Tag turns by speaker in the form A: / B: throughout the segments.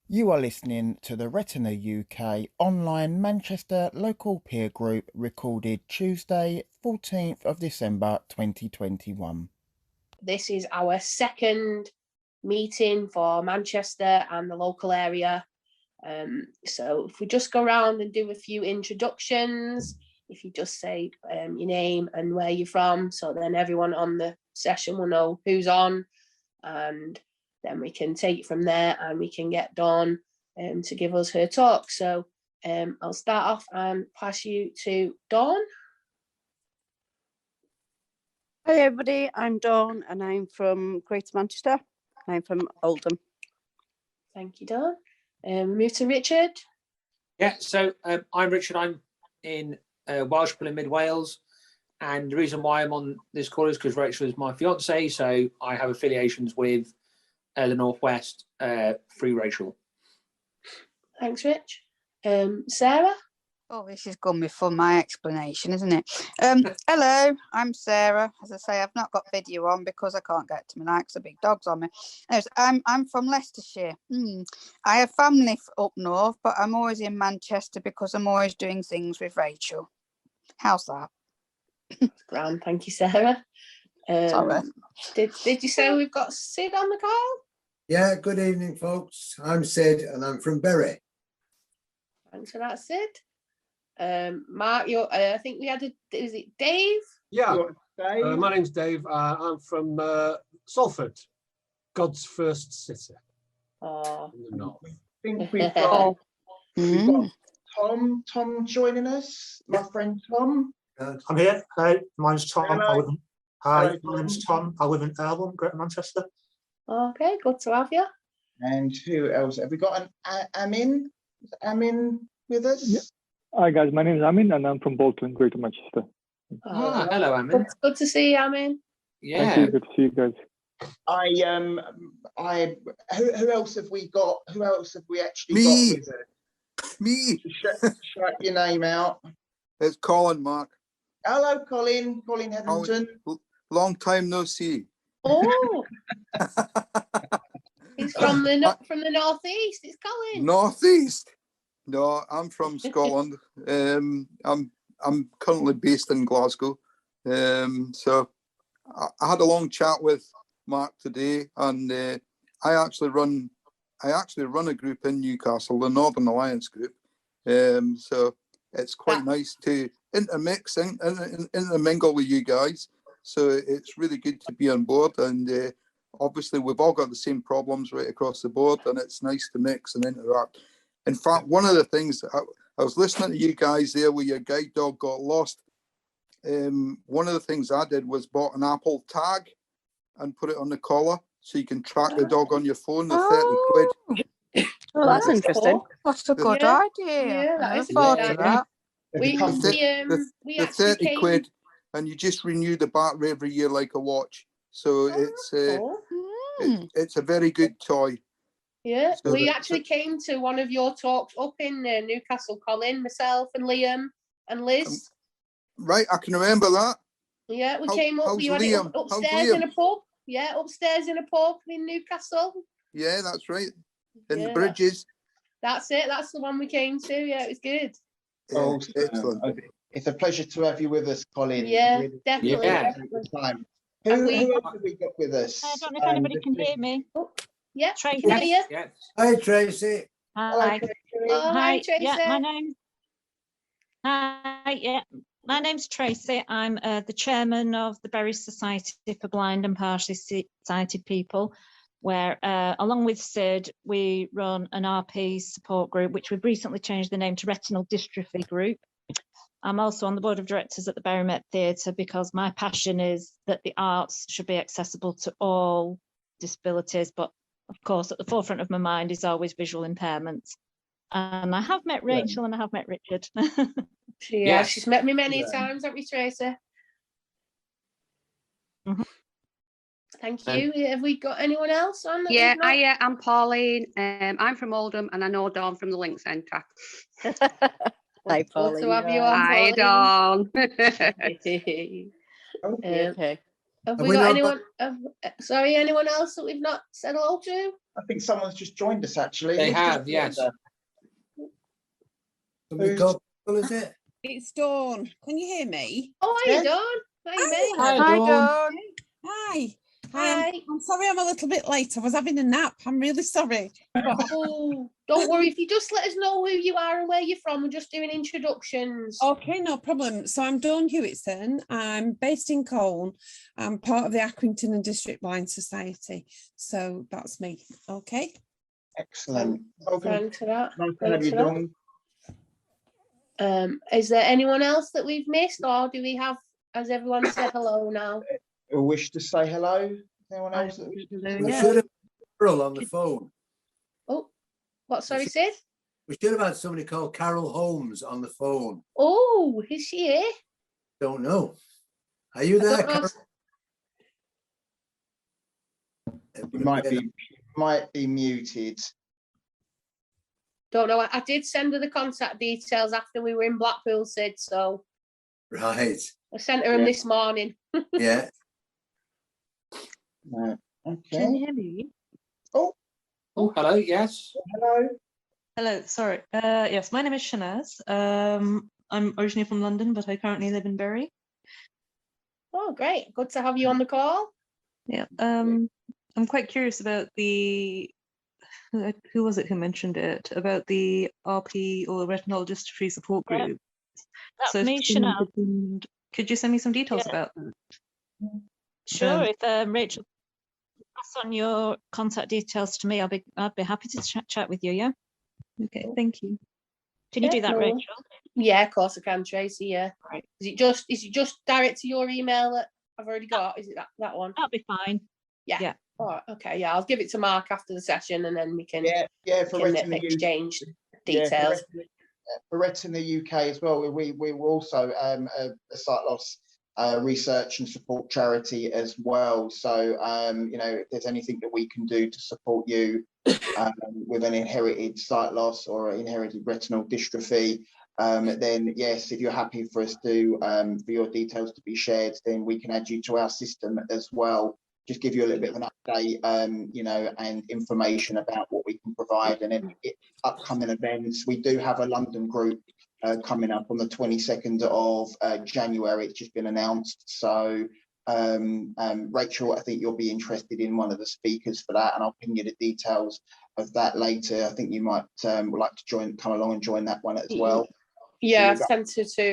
A: You are listening to the Retina UK online Manchester local peer group recorded Tuesday, 14th of December 2021.
B: This is our second meeting for Manchester and the local area. So if we just go around and do a few introductions, if you just say your name and where you're from, so then everyone on the session will know who's on, and then we can take it from there and we can get Dawn to give us her talk. So I'll start off and pass you to Dawn.
C: Hi everybody, I'm Dawn and I'm from Greater Manchester. I'm from Oldham.
B: Thank you, Dawn. Move to Richard.
D: Yeah, so I'm Richard. I'm in Welshpool in Mid Wales, and the reason why I'm on this call is because Rachel is my fiance, so I have affiliations with the Northwest through Rachel.
B: Thanks, Rich. Sarah.
E: Oh, this is going before my explanation, isn't it? Hello, I'm Sarah. As I say, I've not got video on because I can't get to my night because the big dog's on me. Anyways, I'm from Leicestershire. I have family up north, but I'm always in Manchester because I'm always doing things with Rachel. How's that?
B: Grand, thank you, Sarah.
E: Sorry.
B: Did you say we've got Sid on the call?
F: Yeah, good evening, folks. I'm Sid and I'm from Bury.
B: Thanks for that, Sid. Mark, I think we had is it Dave?
G: Yeah,
F: Dave?
G: my name's Dave. I'm from Salford, God's first city
B: Oh,
G: in the north.
F: I think we've got Tom joining us, my friend Tom.
H: I'm here. Hi, my name's Tom.
F: Hello.
H: Hi, my name's Tom. I live in Oldham, Greater Manchester.
B: okay, good to have you.
F: And who else? Have we got an Amin? Is Amin with us?
I: Yeah. Hi guys, my name is Amin and I'm from Bolton, Greater Manchester.
D: Hello, Amin.
B: Good to see you, Amin.
D: Yeah.
I: Thank you, good to see you guys.
F: Who else have we got? Who else have we actually
J: Me.
F: got with us?
J: Me.
F: Shout your name out.
J: It's Colin, Mark.
F: Hello, Colin. Colin Hetherington.
J: Long time no see.
B: Oh, he's from the northeast. It's Colin.
J: Northeast. No, I'm from Scotland. I'm currently based in Glasgow. So I had a long chat with Mark today, and I actually run a group in Newcastle, the Northern Alliance group. So it's quite nice to intermix and intermingle with you guys. So it's really good to be on board, and obviously we've all got the same problems right across the board, and it's nice to mix and interact. In fact, one of the things I was listening to you guys there where your guide dog got lost. One of the things I did was bought an Apple tag and put it on the collar so you can track the dog on your phone. The 30 quid.
C: Oh, that's interesting.
E: That's a good idea.
B: Yeah, that is a
E: thought
B: good
E: of
B: idea.
E: that.
B: We
J: The 30 quid, and you just renew the battery every year like a watch. So it's a very good toy.
B: Yeah,
J: So
B: we actually came to one of your talks up in Newcastle, Colin, myself and Liam and Liz.
J: Right, I can remember that.
B: Yeah, we came up. You had it upstairs in a pub. Yeah, upstairs in a pub in Newcastle.
J: Yeah, that's right. In the
B: Yeah.
J: Bridges.
B: That's it. That's the one we came to. Yeah, it was good.
F: Oh,
J: excellent.
F: It's a pleasure to have you with us, Colin.
B: Yeah,
F: Really
B: definitely.
D: Yeah.
F: Time.
B: And
F: Who
B: we-
F: else have we got with us?
K: I don't know if anybody can hear me.
B: Yeah,
K: Tracy.
B: can hear you.
D: Yes.
F: Hi, Tracy.
K: Hi.
B: Oh, hi, Tracy.
K: Yeah, my name's Tracy. I'm the chairman of the Bury Society for Blind and Partially Sighted People, where along with Sid, we run an RP support group, which we've recently changed the name to Retinal Dystrophy Group. I'm also on the board of directors at the Bury Met Theatre because my passion is that the arts should be accessible to all disabilities, but of course, at the forefront of my mind is always visual impairments. And I have met Rachel and I have met Richard.
B: She's met me many times, haven't you, Tracy? Thank you. Have we got anyone else on?
L: I'm Pauline. I'm from Oldham and I know Dawn from the Link Centre.
C: Hi, Pauline.
B: Good to have you on,
L: Hi,
B: Pauline.
L: Dawn.
B: Have we got anyone? Sorry, anyone else that we've not said hello to?
F: I think someone's just joined us, actually.
D: They
F: Who's just
D: have, yes.
F: joined us?
M: Somebody called, is it?
N: It's Dawn. Can you hear me?
B: Oh, hi, Dawn. How you been?
E: Hi, Dawn.
N: Hi.
B: Hi.
N: I'm sorry I'm a little bit late. I was having a nap. I'm really sorry.
B: Oh, don't worry. If you just let us know who you are and where you're from, we're just doing introductions.
N: Okay, no problem. So I'm Dawn Hewitson. I'm based in Colne. I'm part of the Accrington and District Blind Society. So that's me. Okay.
F: Excellent.
B: Thanks for that.
F: Nice to have you, Dawn.
B: Is there anyone else that we've missed, or do we have, has everyone said hello now?
F: Who wish to say hello? Anyone else?
M: We should have Carol on the phone.
B: Oh, what? Sorry, Sid?
M: We should have had somebody called Carol Holmes on the phone.
B: Oh, is she here?
M: Don't know. Are you there, Carol?
F: Might be muted.
B: Don't know. I did send her the contact details after we were in Blackpool, Sid. So
M: right.
B: I sent her them this morning.
M: Yeah.
F: Okay.
O: Can you hear me?
F: Oh,
D: hello. Yes.
F: Hello.
O: Hello. Sorry. Yes, my name is Shanaz. I'm originally from London, but I currently live in Bury.
B: Oh, great. Good to have you on the call.
O: Yeah. I'm quite curious about the who was it who mentioned it about the RP or retinal dystrophy support
K: Yeah.
O: group.
K: That's
O: So if
K: me,
O: someone
K: Chanel.
O: could you send me some details
K: Yeah.
O: about that?
K: Sure. If Rachel pass on your contact details to me, I'd be happy to chat with you. Yeah. Okay. Thank you. Can you do that,
B: no.
K: Rachel?
B: Yeah, of course I can, Tracy. Yeah.
K: Right.
B: Is it just direct to your email that I've already got? Is it that one?
K: That'll be fine.
B: Yeah.
K: Yeah.
B: Oh, okay. Yeah, I'll give it to Mark after the session, and then we can
F: For
B: can
F: Retina
B: exchange
F: Yeah,
B: details.
F: for Retina UK as well. We were also a sight loss research and support charity as well. So you know, if there's anything that we can do to support you with an inherited sight loss or inherited retinal dystrophy, then yes, if you're happy for us to for your details to be shared, then we can add you to our system as well. Just give you a little bit of an update, you know, and information about what we can provide, and then upcoming events. We do have a London group coming up on the 22nd of January. It's just been announced. So Rachel, I think you'll be interested in one of the speakers for that, and I'll ping you the details of that later. I think you might would like to come along and join that one as well.
B: Yeah,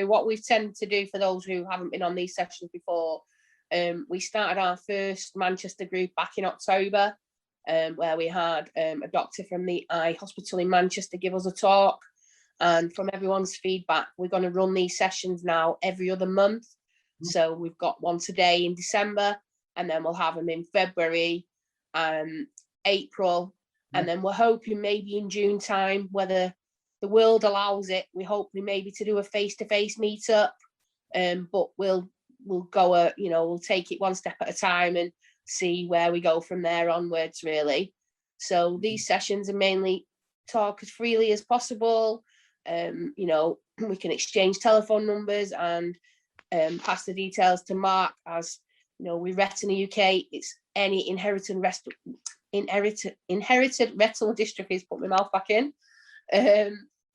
B: what we've tended to do for those who haven't been on these sessions before. We started our first Manchester group back in October, where we had a doctor from the Eye Hospital in Manchester give us a talk. And from everyone's feedback, we're going to run these sessions now every other month. So we've got one today in December, and then we'll have them in February, April, and then we're hoping maybe in June time, whether the world allows it, we're hoping maybe to do a face-to-face meetup. But we'll go, you know, we'll take it one step at a time and see where we go from there onwards, really. So these sessions are mainly talk as freely as possible. You know, we can exchange telephone numbers and pass the details to Mark. As you know, with Retina UK, it's any inherited retinal dystrophies. Put my mouth back in.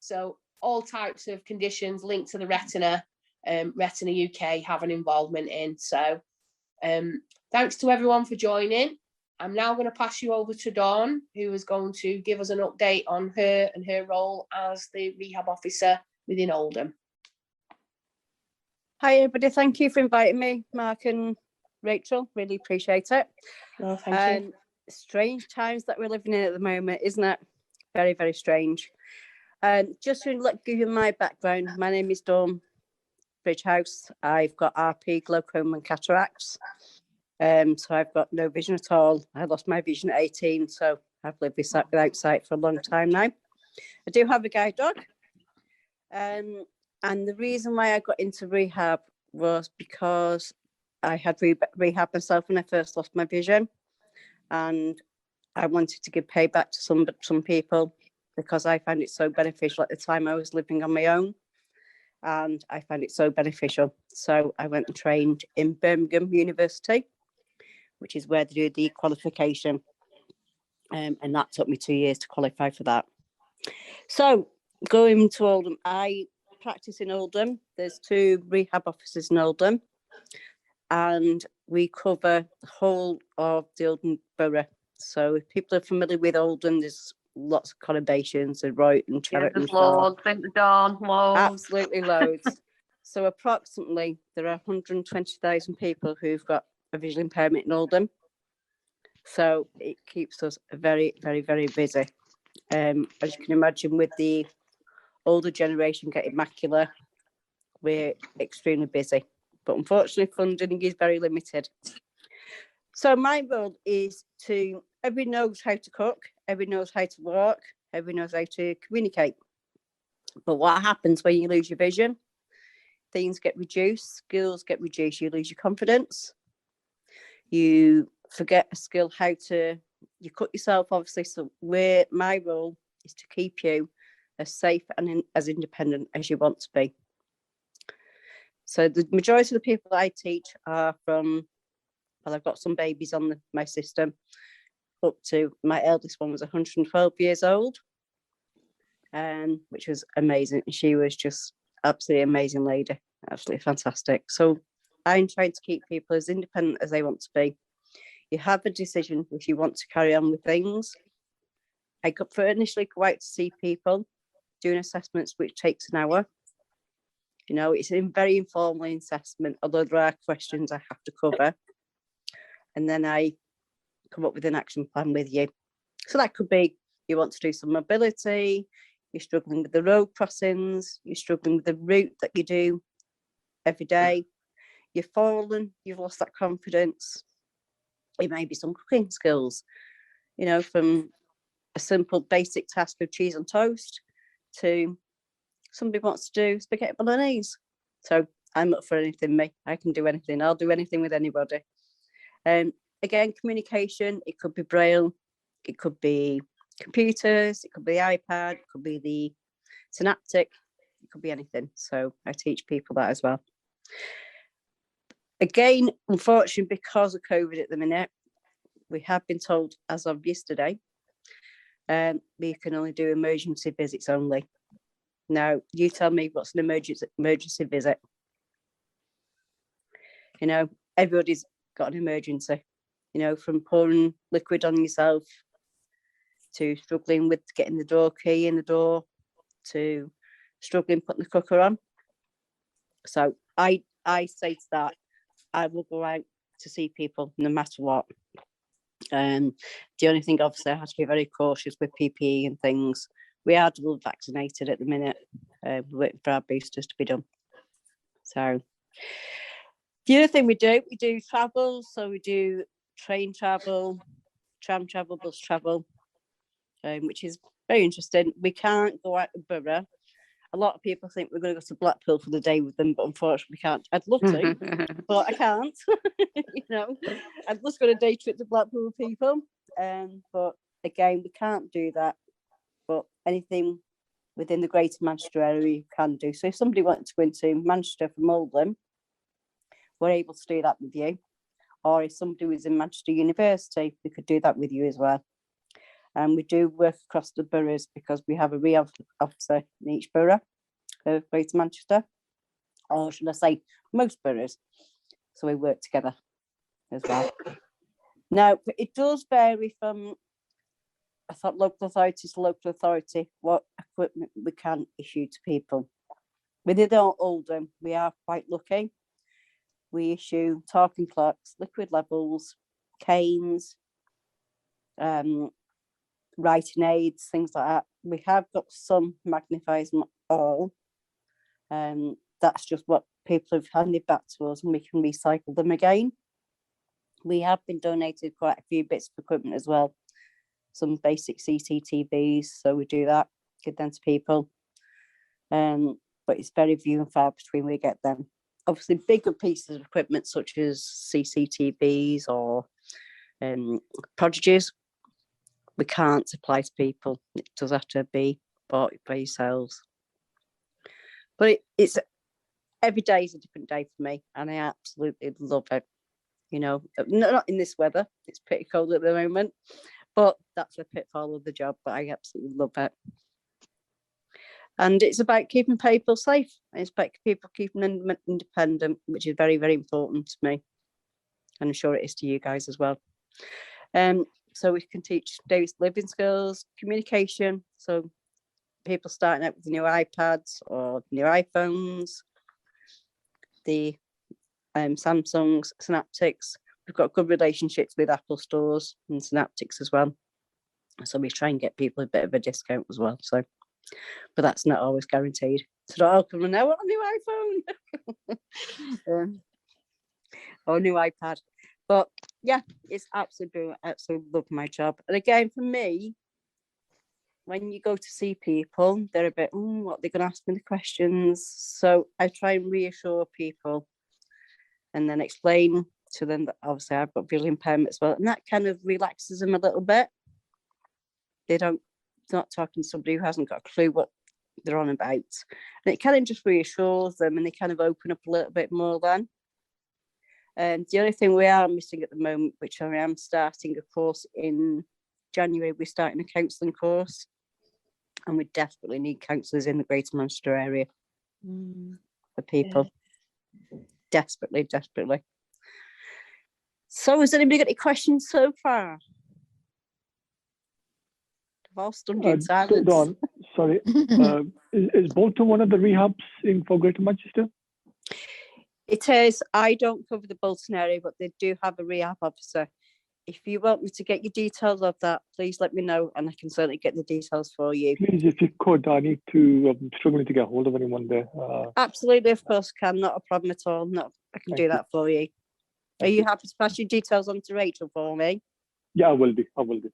B: So all types of conditions linked to the retina. Retina UK have an involvement in. So thanks to everyone for joining. I'm now going to pass you over to Dawn, who is going to give us an update on her and her role as the rehab officer within Oldham.
C: Hi everybody, thank you for inviting me, Mark and Rachel, really appreciate it.
B: No, thank you.
C: Strange times that we're living in at the moment, isn't it? Very, very strange. Just to give you my background, my name is Dawn Bridgehouse. I've got RP, Glaucoma and Cateracts. So I've got no vision at all. I lost my vision at 18, so I've lived without sight for a long time now. I do have a guide dog. And the reason why I got into rehab was because I had rehab myself when I first lost my vision. And I wanted to give payback to some people because I found it so beneficial at the time I was living on my own. And I found it so beneficial. So I went and trained in Birmingham University, which is where they do the qualification. And that took me 2 years to qualify for that. So going to Oldham, I practice in Oldham. There's 2 rehab officers in Oldham, and we cover the whole of the Oldham borough. So if people are familiar with Oldham, there's lots of conurbations, and Royton and
L: Yeah,
C: Charlotte
L: there's
C: and Shaw.
L: loads, isn't there, Dawn? Loads.
C: Absolutely loads. So approximately there are 120,000 people who've got a visual impairment in Oldham. So it keeps us very, very, very busy. As you can imagine, with the older generation getting macular, we're extremely busy. But unfortunately, funding is very limited. So my role is to, everybody knows how to cook, everybody knows how to walk, everybody knows how to communicate. But what happens when you lose your vision? Things get reduced, skills get reduced, you lose your confidence. You forget a skill, how to, you cut yourself, obviously. So my role is to keep you as safe and as independent as you want to be. So the majority of the people I teach are from, well, I've got some babies on my system, up to, my eldest one was 112 years old, which was amazing. She was just absolutely amazing lady, absolutely fantastic. So I'm trying to keep people as independent as they want to be. You have a decision if you want to carry on with things. I could initially go out to see people, doing assessments, which takes an hour. You know, it's a very informal assessment, although there are questions I have to cover. And then I come up with an action plan with you. So that could be, you want to do some mobility, you're struggling with the road crossings, you're struggling with the route that you do every day, you've fallen, you've lost that confidence. It may be some cooking skills, you know, from a simple basic task of cheese on toast to somebody wants to do spaghetti bolognese. So I'm up for anything, me. I can do anything. I'll do anything with anybody. Again, communication, it could be Braille, it could be computers, it could be the iPad, it could be the Synaptic, it could be anything. So I teach people that as well. Again, unfortunately, because of COVID at the minute, we have been told as of yesterday, we can only do emergency visits only. Now, you tell me what's an emergency visit. You know, everybody's got an emergency, you know, from pouring liquid on yourself to struggling with getting the door key in the door to struggling putting the cooker on. So I say to that, I will go out to see people no matter what. The only thing, obviously, I have to be very cautious with PPE and things. We are double vaccinated at the minute. We're waiting for our boosters to be done. So the other thing we do travel. So we do train travel, tram travel, bus travel, which is very interesting. We can't go out of borough. A lot of people think we're going to go to Blackpool for the day with them, but unfortunately we can't. I'd love to, but I can't. You know, I'd just got a day trip to Blackpool with people, but again, we can't do that. But anything within the Greater Manchester area you can do. So if somebody wanted to go into Manchester from Oldham, we're able to do that with you. Or if somebody was in Manchester University, we could do that with you as well. And we do work across the boroughs because we have a rehab officer in each borough of Greater Manchester, or should I say most boroughs. So we work together as well. Now, it does vary from, I thought, local authority to local authority, what equipment we can issue to people. Within Oldham, we are quite lucky. We issue talking clocks, liquid levels, canes, writing aids, things like that. We have got some magnifiers, not all. That's just what people have handed back to us, and we can recycle them again. We have been donated quite a few bits of equipment as well, some basic CCTVs, so we do that, give them to people. But it's very few and far between we get them. Obviously, bigger pieces of equipment such as CCTVs or prodigies, we can't supply to people. It does have to be bought by yourselves. But it's every day is a different day for me, and I absolutely love it. You know, not in this weather. It's pretty cold at the moment, But that's a pitfall of the job, but I absolutely love it. And it's about keeping people safe. It's about people keeping them independent, which is very, very important to me. And I'm sure it is to you guys as well. So we can teach daily living skills, communication. So people starting out with the new iPads or new iPhones, the Samsungs, Synaptics. We've got good relationships with Apple stores and Synaptics as well. So we try and get people a bit of a discount as well. So, but that's not always guaranteed. So not all come and now I want a new iPhone or a new iPad. But yeah, it's absolutely love my job. And again, for me, when you go to see people, they're a bit, what they're going to ask me the questions. So I try and reassure people and then explain to them that obviously I've got visual impairment as well. And that kind of relaxes them a little bit. They're not talking to somebody who hasn't got a clue what they're on about. And it kind of just reassures them and they kind of open up a little bit more then. The only thing we are missing at the moment, which I am starting a course in January, we're starting a counselling course. And we desperately need counsellors in the Greater Manchester area for people. Yeah. Desperately. So has anybody got any questions so far? They've all stunned in silence.
I: Dawn, sorry. Is Bolton one of the rehabs for Greater Manchester?
C: It is. I don't cover the Bolton area, but they do have a rehab officer. If you want me to get your details of that, please let me know and I can certainly get the details for you.
I: Please, if you could, I'm struggling to get hold of anyone there.
C: Absolutely, of course can. Not a problem at all. I can do that for you. Are you happy to pass your details on to Rachel for me?
I: Yeah, I will be.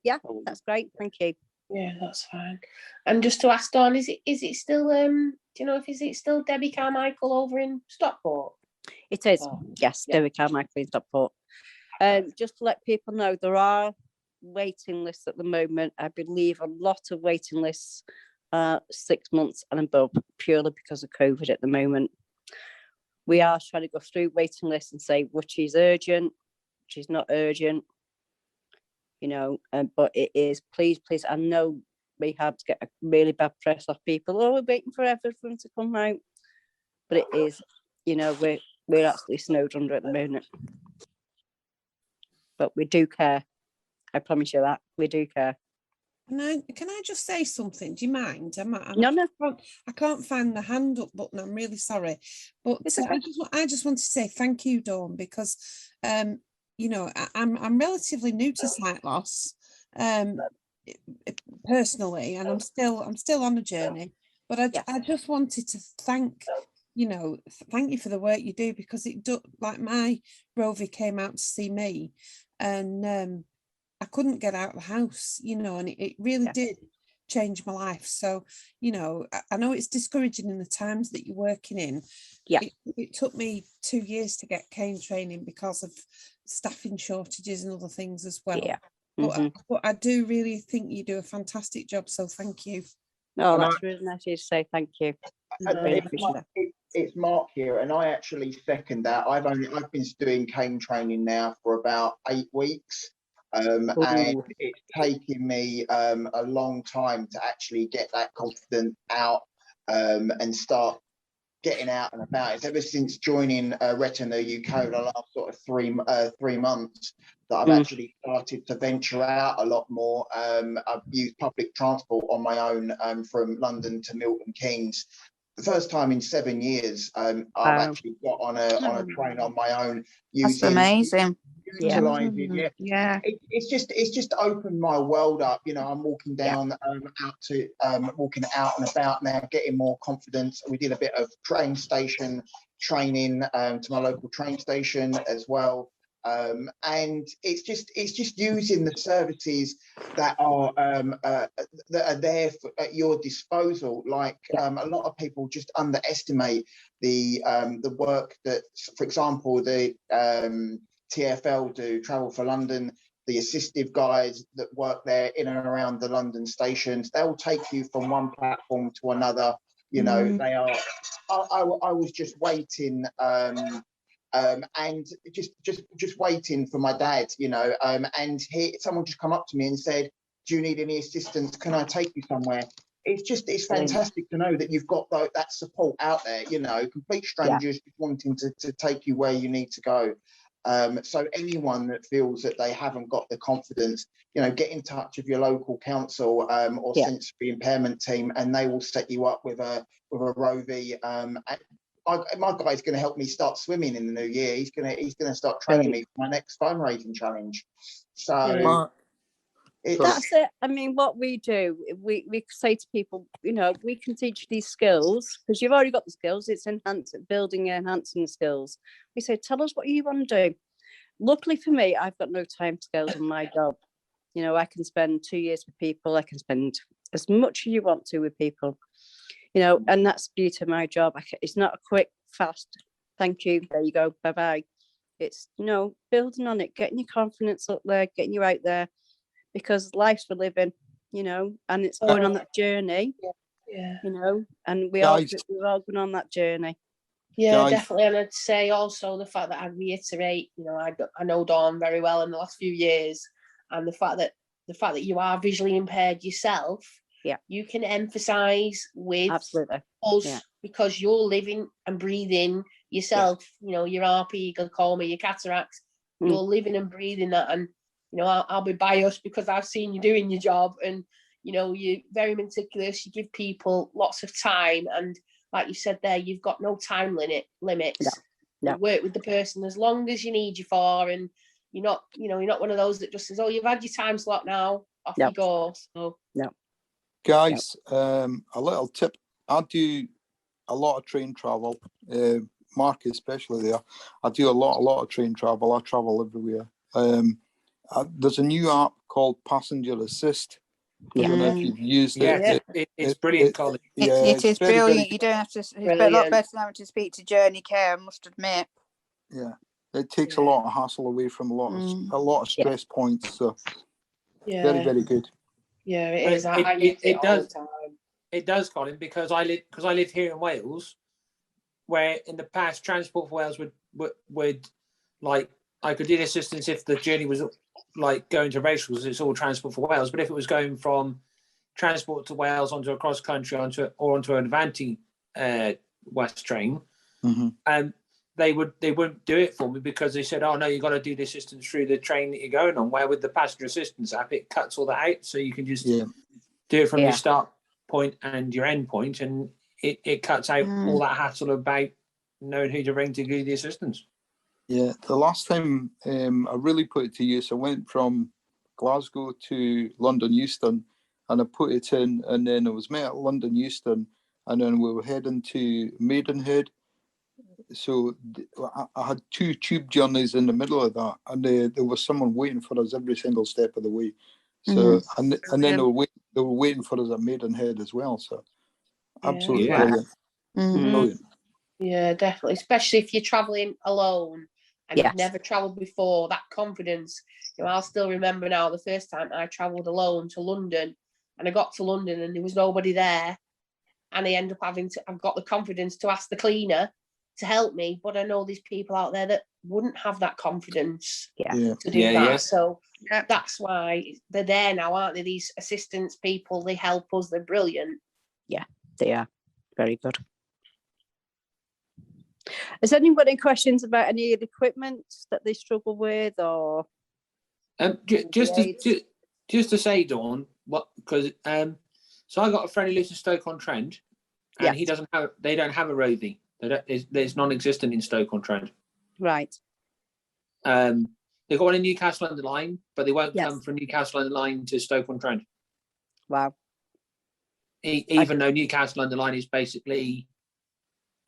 C: Yeah, that's great. Thank you.
B: Yeah, that's fine. And just to ask Dawn, is it still do you know is it still Debbie Carmichael over in Stockport?
C: It is. Yes, yeah. Debbie Carmichael in Stockport. Just to let people know, there are waiting lists at the moment. I believe a lot of waiting lists are 6 months and above, purely because of COVID at the moment. We are trying to go through waiting lists and say which is urgent, which is not urgent, but it is, please, I know rehabs get a really bad press off people. Oh, we're waiting forever for them to come out. But it is, we're absolutely snowed under at the moment. But we do care. I promise you that. We do care.
N: Can I just say something? Do you mind?
C: No.
N: I can't find the hand up button. I'm really sorry. But okay. I just want to say thank you, Dawn, because I'm relatively new to sight loss personally, and I'm still on a journey. But I just wanted to thank you for the work you do, because like my Rovi came out to see me and I couldn't get out of the house, and it really did change my life. So, I know it's discouraging in the times that you're working in.
C: Yeah.
N: It took me 2 years to get cane training because of staffing shortages and other things as well.
C: Yeah.
N: But I do really think you do a fantastic job. So thank you.
C: Oh, that's really nice of you to say. Thank you.
F: It's Mark here, and I actually second that. I've been doing cane training now for about 8 weeks. And it's taken me a long time to actually get that confidence out and start getting out and about. It's ever since joining Retina UK the last sort of 3 months that I've actually started to venture out a lot more. I've used public transport on my own from London to Milton Keynes. The first time in 7 years, I've actually got on a train on my own.
E: That's amazing.
F: Utilizing, it's just opened my world up. I'm walking down walking out and about now, getting more confidence. We did a bit of train station training to my local train station as well. And it's just using the services that are there at your disposal. Like a lot of people just underestimate the work that, for example, the TfL do, Travel for London, the assistive guys that work there in and around the London stations. They'll take you from one platform to another. They are. I was just waiting and just waiting for my dad, you know, and someone just come up to me and said, do you need any assistance? Can I take you somewhere? It's fantastic to know that you've got that support out there, you know, complete strangers wanting to take you where you need to go. So anyone that feels that they haven't got the confidence, you know, get in touch with your local council or sensory impairment team, and they will set you up with a Rovi. My guy's going to help me start swimming in the new year. He's going to start training me for my next fundraising challenge. So
C: that's it. I mean, what we do, we say to people, you know, we can teach these skills because you've already got the skills. It's building and enhancing the skills. We say, tell us what you want to do. Luckily for me, I've got no time scales on my job. You know, I can spend 2 years with people. I can spend as much as you want to with people. You know, and that's the beauty of my job. It's not a quick, fast, thank you, there you go, bye-bye. It's, you know, building on it, getting your confidence up there, getting you out there, because life's for living, you know, and it's going on that journey, you know, and we're all going on that journey.
B: Yeah, definitely. And I'd say also the fact that I reiterate, you know, I know Dawn very well in the last few years, and the fact that you are visually impaired yourself, you can emphasize with us because you're living and breathing yourself, you know, your RP, glaucoma, your cataracts, you're living and breathing that. And, you know, I'll be biased because I've seen you doing your job, and, you know, you're very meticulous, you give people lots of time, and like you said there, you've got no time limits. You work with the person as long as you need you for, and you're not one of those that just says, oh, you've had your time slot now, off you go. So
J: guys, a little tip. I do a lot of train travel, Mark especially there. I do a lot of train travel. I travel everywhere. There's a new app called Passenger Assist. I don't know if you've used it.
D: It's brilliant, Colin.
E: It is
J: very,
E: brilliant.
J: very
E: You don't have to. It's a lot better than having to speak to Journey Care, I must admit.
J: Yeah, it takes a lot of hassle away from a lot of stress points. So very, very good.
B: Yeah, it is.
D: It does. It does, Colin, because I live here in Wales, where in the past Transport for Wales would like, I could do the assistance if the journey was like going to Rachel's, it's all Transport for Wales. But if it was going from Transport to Wales onto a cross country onto an Avanti West train, they wouldn't do it for me because they said, oh no, you got to do the assistance through the train that you're going on. Where with the passenger assistance app, it cuts all that out, so you can just do it from your start point and your end point, and it cuts out all that hassle about knowing who to ring to do the assistance.
J: Yeah, the last time I really put it to use, I went from Glasgow to London Euston, and I put it in, and then I was met at London Euston, and then we were heading to Maidenhead. So I had 2 tube journeys in the middle of that, and there was someone waiting for us every single step of the way. So and then they were waiting for us at Maidenhead as well. So absolutely brilliant. Brilliant.
B: Yeah, definitely, especially if you're traveling alone and you've never traveled before. That confidence, you know, I'll still remember now the first time I traveled alone to London, and I got to London and there was nobody there, and I ended up I've got the confidence to ask the cleaner to help me, but I know there's people out there that wouldn't have that confidence to do that. So that's why they're there now, aren't they? These assistance people, they help us, they're brilliant.
C: Yeah, they are very good. Has anyone got any questions about any of the equipment that they struggle with, or
D: just to say, Dawn, what, because so I got a friend who lives in Stoke-on-Trent, and they don't have a Rovi. It's non-existent in Stoke-on-Trent.
C: Right.
D: They've got one in Newcastle under Line, but they won't come from Newcastle under Line to Stoke-on-Trent.
C: Wow.
D: Even though Newcastle under Line is basically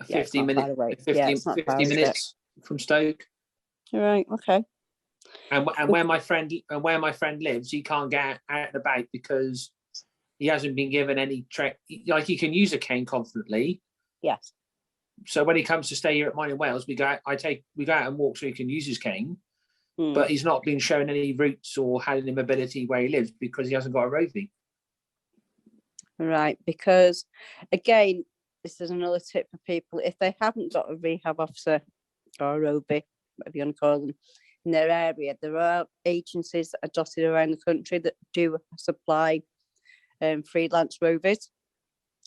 D: 50 minutes from Stoke.
C: Right. Okay.
D: And where my friend lives, he can't get out and about because he hasn't been given any like he can use a cane confidently.
C: Yes.
D: So when he comes to stay here at mine in Wales, we go out and walk so he can use his cane. But he's not been shown any routes or had any mobility where he lives because he hasn't got a Rovi.
C: Right, because again, this is another tip for people. If they haven't got a rehab officer or OB, whatever you want to call them, in their area. There are agencies that are dotted around the country that do supply freelance rovers.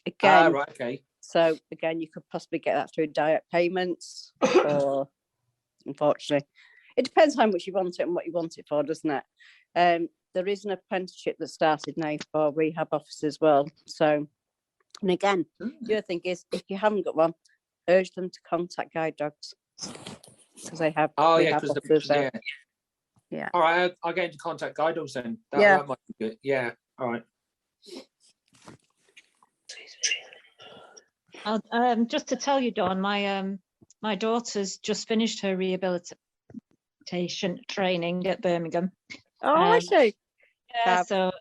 C: Again,
D: right, okay.
C: So again, you could possibly get that through direct payments, or unfortunately, it depends how much you want it and what you want it for, doesn't it? There is an apprenticeship that started now for rehab officers as well. So, and again, the other thing is, if you haven't got one, urge them to contact guide dogs, because they have rehab officers there. Yeah.
D: All right, I'll get into contact guide dogs then. That might be good. Yeah. All right.
K: Just to tell you, Dawn, my daughter's just finished her rehabilitation training at Birmingham.
C: Oh, I see.
K: Yeah, so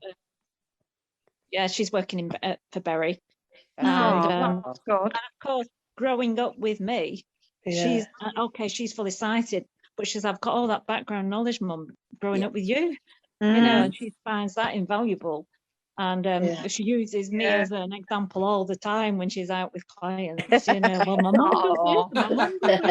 K: she's working for Berry.
O: Oh, that's good.
K: And of course, growing up with me, she's fully sighted, but I've got all that background knowledge, Mum, growing up with you, you know, and she finds that invaluable. And she uses me as an example all the time when she's out with clients. You know, well, my mum does this, my mum does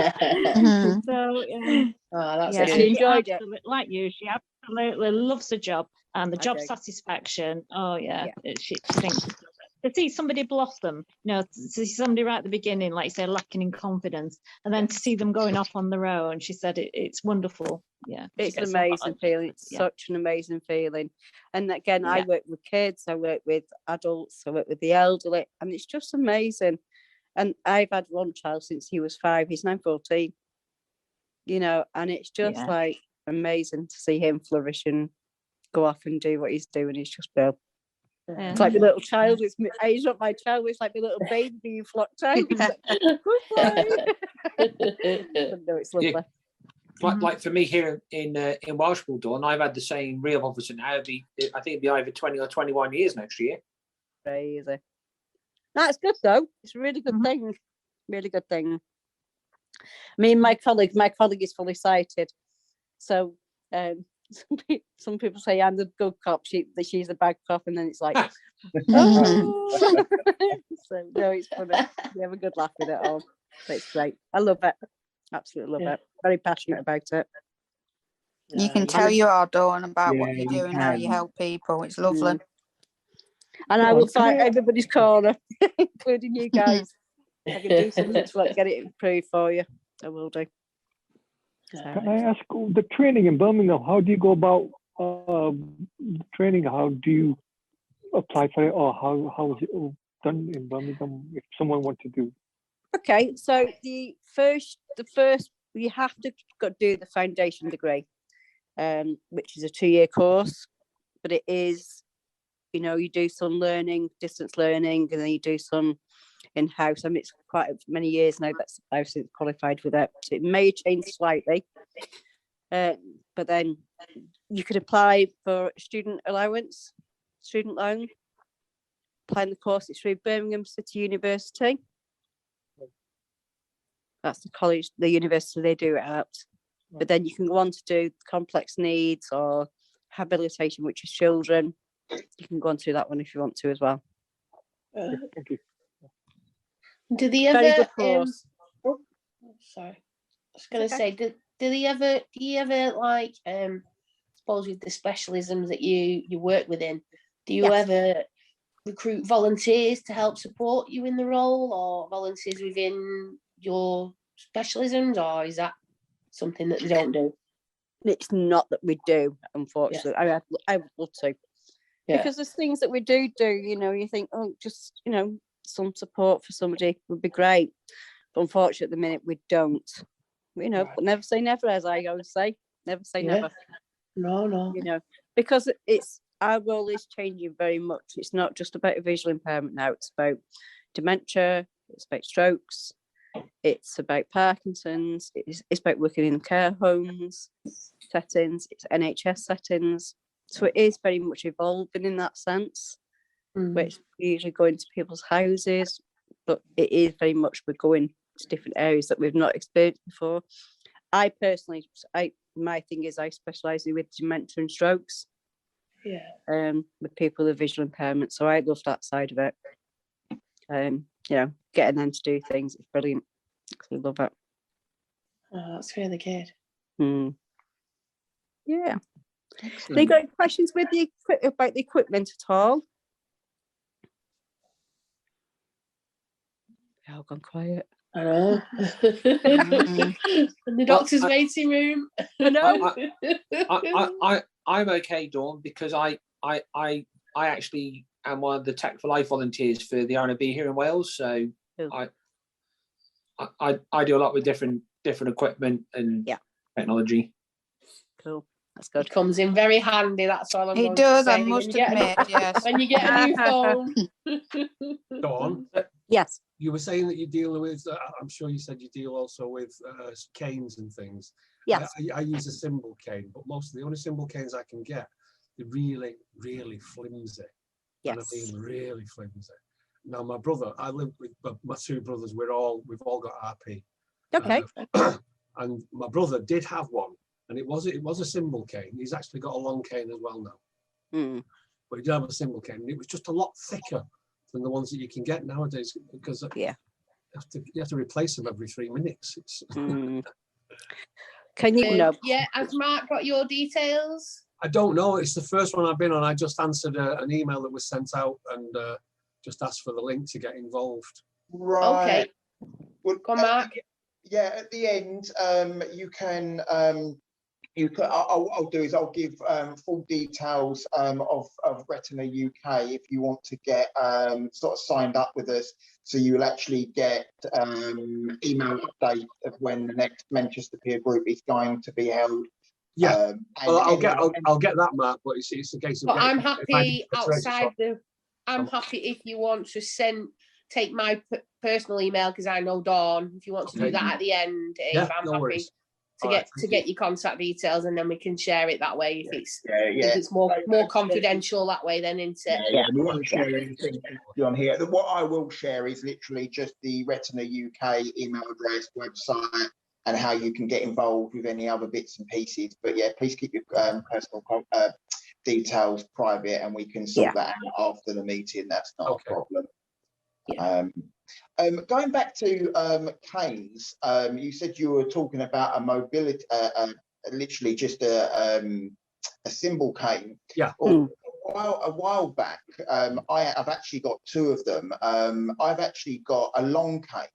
K: that. So
C: she enjoyed it.
K: Like you, she absolutely loves the job, and the job satisfaction. Oh yeah. She thinks to see somebody blossom, you know, to see somebody right at the beginning, like you say, lacking in confidence, and then to see them going off on their own. She said it's wonderful. Yeah,
C: it's an amazing feeling. It's such an amazing feeling. And again, I work with kids, I work with adults, I work with the elderly, and it's just amazing. And I've had one child since he was 5. He's now 14. You know, and it's just like amazing to see him flourish and go off and do what he's doing. It's just brilliant. It's like the little child. He's not my child. It's like the little baby being flocked out. No, it's lovely.
D: Like for me here in Welshpool, Dawn, I've had the same rehab officer now. I think it'd be either 20 or 21 years next year.
C: Crazy. That's good though. It's a really good thing. Really good thing. Me and my colleague is fully sighted. So some people say I'm the good cop, she's the bad cop, and then it's like, oh. So no, it's funny. We have a good laugh with it all. But it's great. I love it. Absolutely love it. Very passionate about it.
E: You can tell you are, Dawn, about what you do and how you help people. It's lovely.
C: And I will fight everybody's corner, including you guys. I can do something to get it improved for you. I will do.
I: Can I ask the training in Birmingham? How do you go about training? How do you apply for it, or how is it all done in Birmingham if someone wants to do?
C: Okay, so the first you have to do the foundation degree, which is a 2-year course, but it is, you know, you do some learning, distance learning, and then you do some in-house. I mean, it's quite many years now that I've since qualified with it, so it may change slightly, but then you could apply for student allowance, student loan, applying the course. It's through Birmingham City University. That's the college, the university they do it at. But then you can go on to do complex needs or rehabilitation, which is children. You can go on to that one if you want to as well.
I: Thank you.
B: Do they ever? Sorry, I was going to say, do you ever like? Suppose with the specialisms that you work within, do you ever recruit volunteers to help support you in the role, or volunteers within your specialisms, or is that something that they don't do?
C: It's not that we do, unfortunately. I would love to, because there's things that we do. You know, you think, oh, just, you know, some support for somebody would be great, but unfortunately at the minute we don't. You know, but never say never, as I always say. Never say never.
B: No.
C: You know, because our role is changing very much. It's not just about a visual impairment now. It's about dementia. It's about strokes. It's about Parkinson's. It's about working in care homes settings. It's NHS settings. So it is very much evolving in that sense. Which usually going to people's houses, but it is very much we're going to different areas that we've not experienced before. I personally, my thing is I specialise with dementia and strokes. With people with visual impairment, so I love that side of it. You know, getting them to do things, it's brilliant. I love it.
B: Oh, that's really good.
C: Yeah.
F: Excellent.
C: Have you got any questions with about the equipment at all? They've all gone quiet.
B: I know. In the doctor's waiting room.
C: I know.
D: I'm okay, Dawn, because I actually am one of the Tech for Life volunteers for the RNB here in Wales. So I do a lot with different equipment and technology.
C: Cool. That's good.
B: It comes in very handy. That's all I'm
E: It
B: going
E: does,
B: to say.
E: I must admit, yes.
B: When you get a new phone.
G: Dawn?
C: Yes.
G: You were saying that you deal with, I'm sure you said you deal also with canes and things.
C: Yes.
G: I use a symbol cane, but most of the only symbol canes I can get, they're really, really flimsy.
C: Yes.
G: And I mean really flimsy. Now my brother, I live with my two brothers, we've all got RP.
C: Okay.
G: And my brother did have one, and it was a symbol cane. He's actually got a long cane as well now. But he did have a symbol cane, and it was just a lot thicker than the ones that you can get nowadays, because you have to replace them every 3 minutes.
C: Can you know?
B: Yeah, has Mark got your details?
G: I don't know. It's the first one I've been on. I just answered an email that was sent out and just asked for the link to get involved.
F: Right.
B: Okay.
F: Well,
B: Go on, Mark.
F: Yeah, at the end, you can. I'll do is I'll give full details of Retina UK if you want to get sort of signed up with us, so you will actually get email update of when the next Manchester peer group is going to be held.
G: Yeah, well, I'll get that, Mark. But it's a case of.
B: But I'm happy outside the. I'm happy if you want to take my personal email, because I know Dawn. If you want to do that at the end, I'm happy to get your contact details, and then we can share it that way if it's more confidential that way. Then into
F: we won't share anything on here. What I will share is literally just the Retina UK email address, website, and how you can get involved with any other bits and pieces. But yeah, please keep your personal details private, and we can sort that out after the meeting. That's not a problem. Going back to canes, you said you were talking about a mobility, literally just a symbol cane.
G: Yeah.
F: A while back, I've actually got two of them. I've actually got a long cane.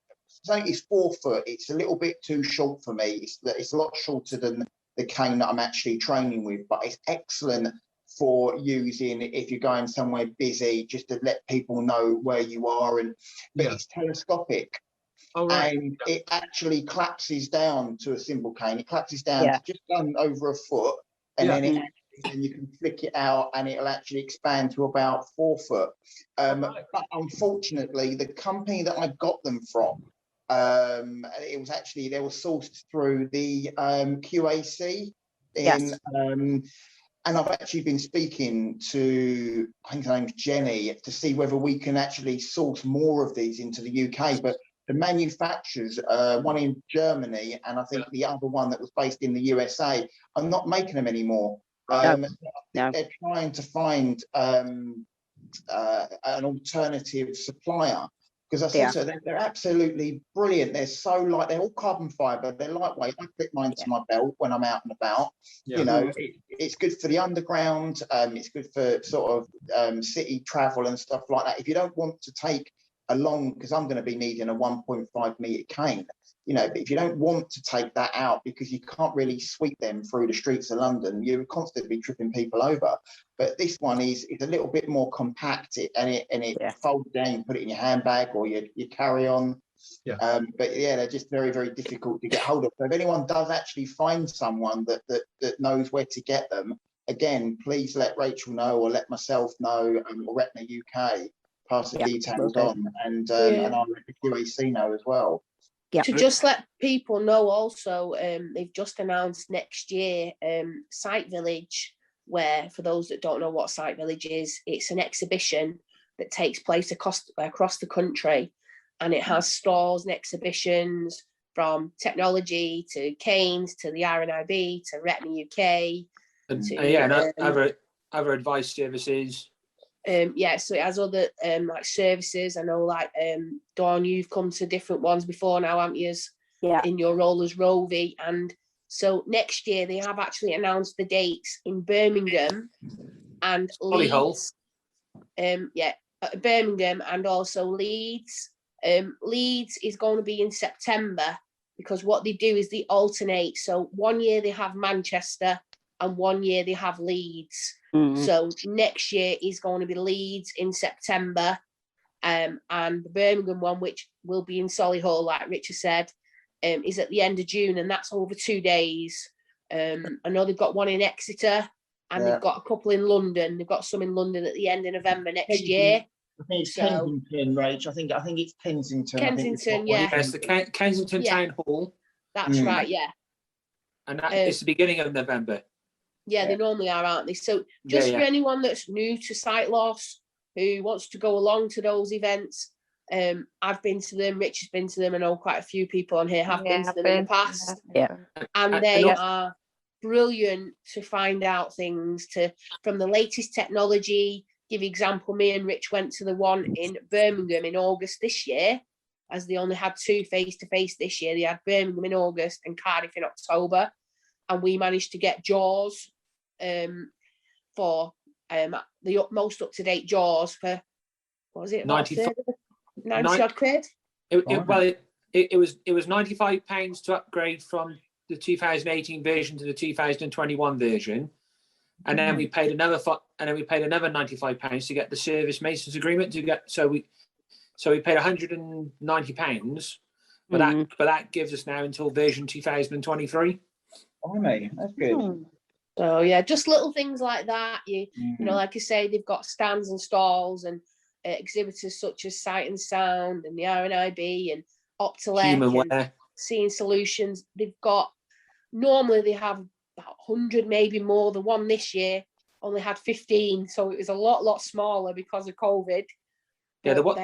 F: It's 4 foot. It's a little bit too short for me. It's a lot shorter than the cane that I'm actually training with, but it's excellent for using if you're going somewhere busy, just to let people know where you are. But it's telescopic. And it actually collapses down to a symbol cane. It collapses down to just over a foot, and then then you can flick it out, and it'll actually expand to about 4 foot. But unfortunately, the company that I got them from, it was actually, they were sourced through the QAC and I've actually been speaking to, I think her name's Jenny, to see whether we can actually source more of these into the UK. But the manufacturers, one in Germany, and I think the other one that was based in the USA, are not making them anymore. They're trying to find an alternative supplier. Because I said so, they're absolutely brilliant. They're so light. They're all carbon fiber. They're lightweight. I clip mine to my belt when I'm out and about. You know, it's good for the underground. It's good for sort of city travel and stuff like that. If you don't want to take a long, because I'm going to be needing a 1.5 meter cane. You know, but if you don't want to take that out because you can't really sweep them through the streets of London, you're constantly tripping people over. But this one is a little bit more compact, and it folds down. You put it in your handbag or your carry on. But yeah, they're just very, very difficult to get hold of. So if anyone does actually find someone that knows where to get them, again, please let Rachel know or let myself know, or Retina UK, pass the details on, and I'll let the QAC know as well.
B: To just let people know also, they've just announced next year Sight Village, where, for those that don't know what Sight Village is, it's an exhibition that takes place across the country, and it has stalls and exhibitions from technology to canes to the RNIB to Retina UK.
D: And other advice services.
B: So it has other like services. I know, like Dawn, you've come to different ones before now, haven't you? in your role as Rovie. And so next year they have actually announced the dates in Birmingham and Leeds. Birmingham and also Leeds. Leeds is going to be in September, because what they do is they alternate. So one year they have Manchester and one year they have Leeds. So next year is going to be Leeds in September, and the Birmingham one, which will be in Solihull, like Richard said, is at the end of June, and that's over 2 days. I know they've got one in Exeter, and they've got a couple in London. They've got some in London at the end of November next year.
F: I think it's Kensington, Rach. I think it's Kensington.
B: Kensington, yeah.
D: Yes, the Kensington Town Hall.
B: That's right, yeah.
D: And that is the beginning of November.
B: Yeah, they normally are, aren't they? So just for anyone that's new to sight loss, who wants to go along to those events, I've been to them, Rich has been to them, I know quite a few people on here have been to them in the past. And they are brilliant to find out things from the latest technology. Give example, me and Rich went to the one in Birmingham in August this year, as they only had 2 face-to-face this year. They had Birmingham in August and Cardiff in October. And we managed to get JAWS for the most up-to-date JAWS for, what was it, 90 odd quid?
D: It was £95 to upgrade from the 2018 version to the 2021 version. And then we paid another £95 to get the service maintenance agreement so we paid £190, but that gives us now until version 2023.
F: Oh, mate, that's good.
B: So yeah, just little things like that. You know, like I say, they've got stands and stalls and exhibitors such as Sight and Sound and the RNIB and Optelec and Seeing Solutions. Normally they have about 100, maybe more. The one this year only had 15, so it was a lot smaller because of COVID.
D: Yeah, the one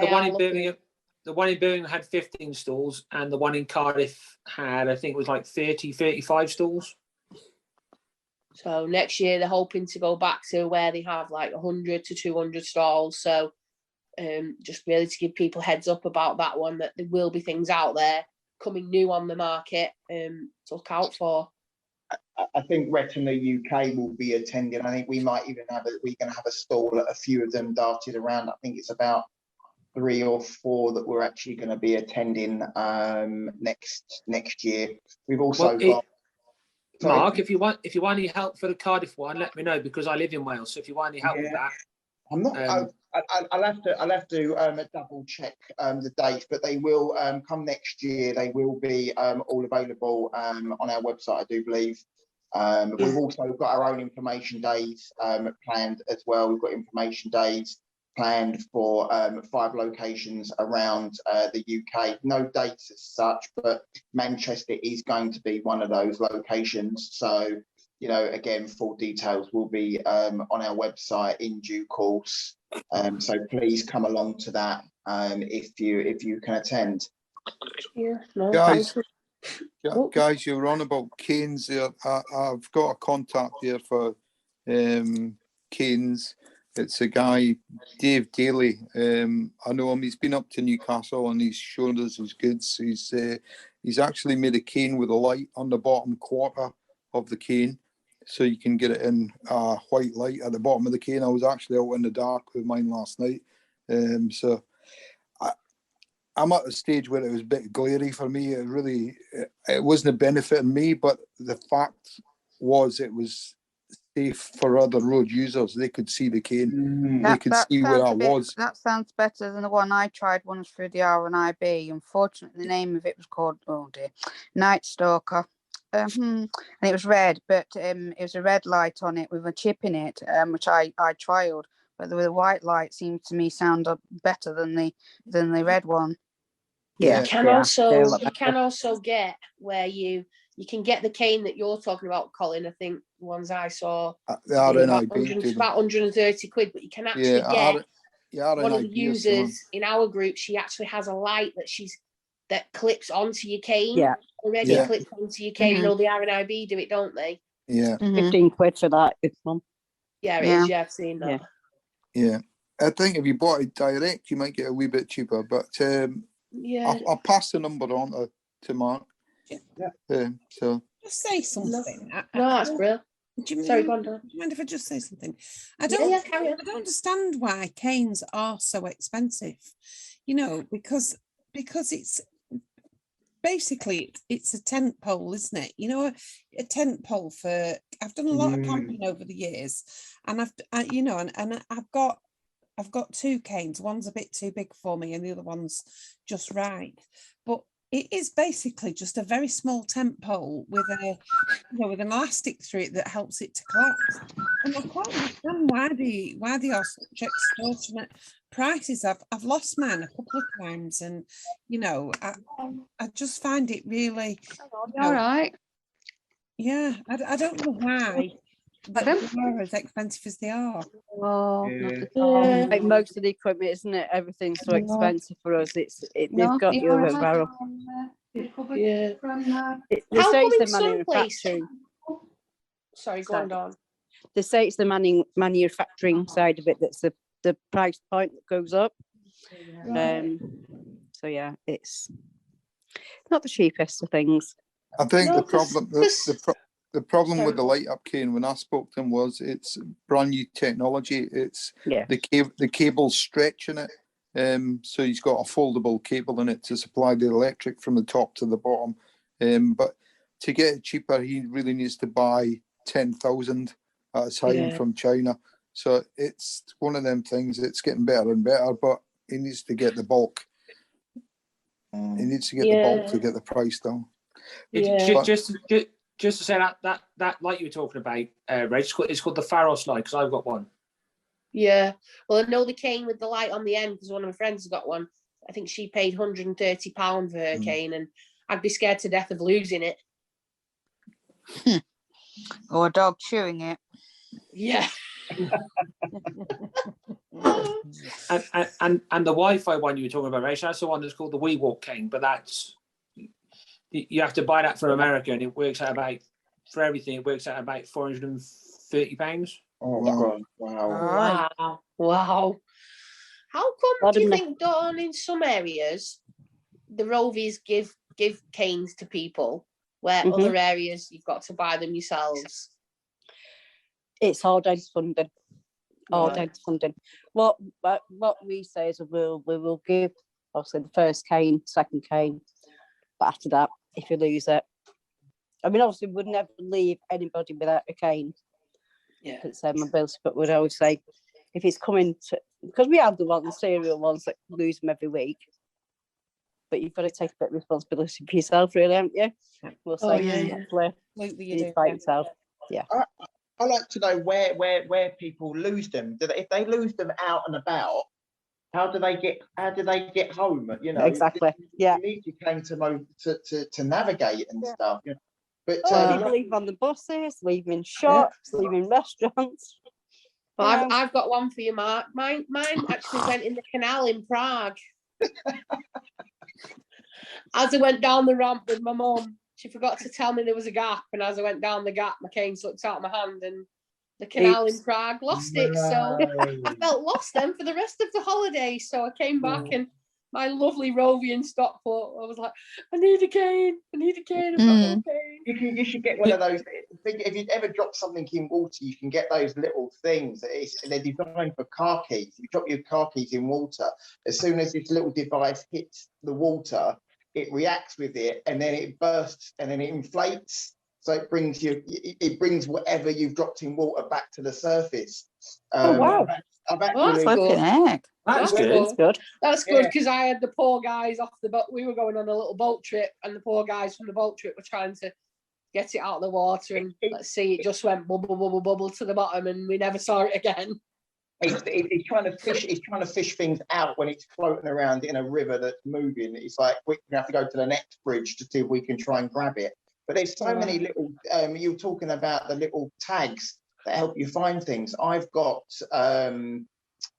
D: in Birmingham had 15 stalls, and the one in Cardiff had, I think it was like 35 stalls.
B: So next year they're hoping to go back to where they have like 100 to 200 stalls. So just really to give people heads up about that one, that there will be things out there coming new on the market to look out for.
F: I think Retina UK will be attending. I think we might even we're going to have a stall at a few of them darted around. I think it's about 3 or 4 that we're actually going to be attending next year. We've also got.
D: Mark, if you want any help for the Cardiff one, let me know, because I live in Wales. So if you want any help with that,
F: I'm not. I'll have to double check the dates, but they will come next year. They will be all available on our website, I do believe. We've also got our own information days planned as well. We've got information days planned for 5 locations around the UK. No dates as such, but Manchester is going to be one of those locations. So, you know, again, full details will be on our website in due course. So please come along to that if you can attend.
J: Guys, you were on about canes there. I've got a contact there for canes. It's a guy, Dave Daly. I know him. He's been up to Newcastle and he's shown us his goods. He's actually made a cane with a light on the bottom quarter of the cane, so you can get it in white light at the bottom of the cane. I was actually out in the dark with mine last night. So I'm at a stage where it was a bit glary for me. It wasn't benefiting me, but the fact was it was safe for other road users. They could see the cane. They could see where I was.
E: That sounds better than the one I tried once through the RNIB. Unfortunately, the name of it was called, Night Stalker. And it was red, but it was a red light on it with a chip in it, which I trialed. But the white light seemed to me sound better than the red one.
B: You can also get where you can get the cane that you're talking about, Colin. I think the ones I saw about 130 quid, but you can actually get one of the users in our group. She actually has a light that clips onto your cane. Already clips onto your cane. You know, the RNIB do it, don't they?
C: 15 quid for that. It's one.
B: Yeah, it is. Yeah, I've seen that.
J: Yeah, I think if you bought it direct, you might get a wee bit cheaper. But I'll pass the number on to Mark. So
N: Just say something.
B: No, that's brilliant. Sorry, go on, Dawn.
N: Do you mind if I just say something? I
B: Yeah,
N: don't,
B: yeah, carry on.
N: I don't understand why canes are so expensive. You know, because it's basically it's a tent pole, isn't it? You know, a tent pole for. I've done a lot of camping over the years, and I've got two canes. One's a bit too big for me, and the other one's just right. But it is basically just a very small tent pole with with an elastic through it that helps it to collapse. And I can't understand why they are such extortionate prices. I've lost mine a couple of times, and I just find it really.
L: All right.
N: Yeah, I don't know why they are as expensive as they are.
L: Oh,
C: Like most of the equipment, isn't it? Everything's so expensive for us. They've got you over a barrel.
B: Yeah.
C: They
B: How
C: say
B: come
C: it's
B: in
C: the
B: some places?
C: manufacturing.
B: Sorry, go on, Dawn.
C: They say it's the manufacturing side of it that's the price point that goes up. So yeah, it's not the cheapest of things.
J: I think the problem with the light up cane when I spoke to him was it's brand new technology. It's the cable's stretching it. So he's got a foldable cable in it to supply the electric from the top to the bottom. But to get it cheaper, he really needs to buy 10,000 at a time from China. So it's one of them things. It's getting better and better, but he needs to get the bulk. He needs to get the bulk to get the price down.
D: Just to say that light you were talking about, Reg, it's called the Pharos light because I've got one.
B: Yeah, well, I know the cane with the light on the end because one of my friends has got one. I think she paid £130 for her cane, and I'd be scared to death of losing it.
E: Or a dog chewing it.
B: Yeah.
D: and the Wi-Fi one you were talking about, Rach, that's the one that's called the WeWalk cane, but that's you have to buy that from America, and it works out about for everything. It works out about £430.
F: Oh God! Wow!
B: Wow! How come do you think, Dawn, in some areas the Rovies give canes to people, where other areas you've got to buy them yourselves?
C: It's all down to funding. All down to funding. What we say is we will give obviously the first cane, second cane, but after that, if you lose it, I mean, obviously we'd never leave anybody without a cane. Yeah, it's mobility, but we'd always say if it's coming to, because we have the serial ones that lose them every week, but you've got to take a bit of responsibility for yourself, really, haven't you? We'll say, you fight yourself. Yeah.
F: I like to know where people lose them. If they lose them out and about, how do they get home? You know,
C: exactly.
F: You need your cane to navigate and stuff. You know? But
C: people leave on the buses, leave in shops, leave in restaurants.
B: Well, I've got one for you, Mark. Mine actually went in the canal in Prague. As I went down the ramp with my mum, she forgot to tell me there was a gap, and as I went down the gap, my cane slipped out of my hand, and the canal in Prague lost it. So I felt lost then for the rest of the holiday. So I came back, and my lovely Rovie in Stockport, I was like, I need a cane. I've got no cane.
F: You should get one of those. If you ever drop something in water, you can get those little things. They're designed for car keys. You drop your car keys in water. As soon as this little device hits the water, it reacts with it, and then it bursts, and then it inflates. So it brings whatever you've dropped in water back to the surface.
C: Wow!
B: That's good. That's good because I had the poor guys off the boat. We were going on a little boat trip, and the poor guys from the boat trip were trying to get it out of the water, and let's see, it just went bubble, bubble, bubble to the bottom, and we never saw it again.
F: It's trying to fish. It's trying to fish things out when it's floating around in a river that's moving. It's like we have to go to the next bridge to see if we can try and grab it. But there's so many little. You were talking about the little tags that help you find things. I've got.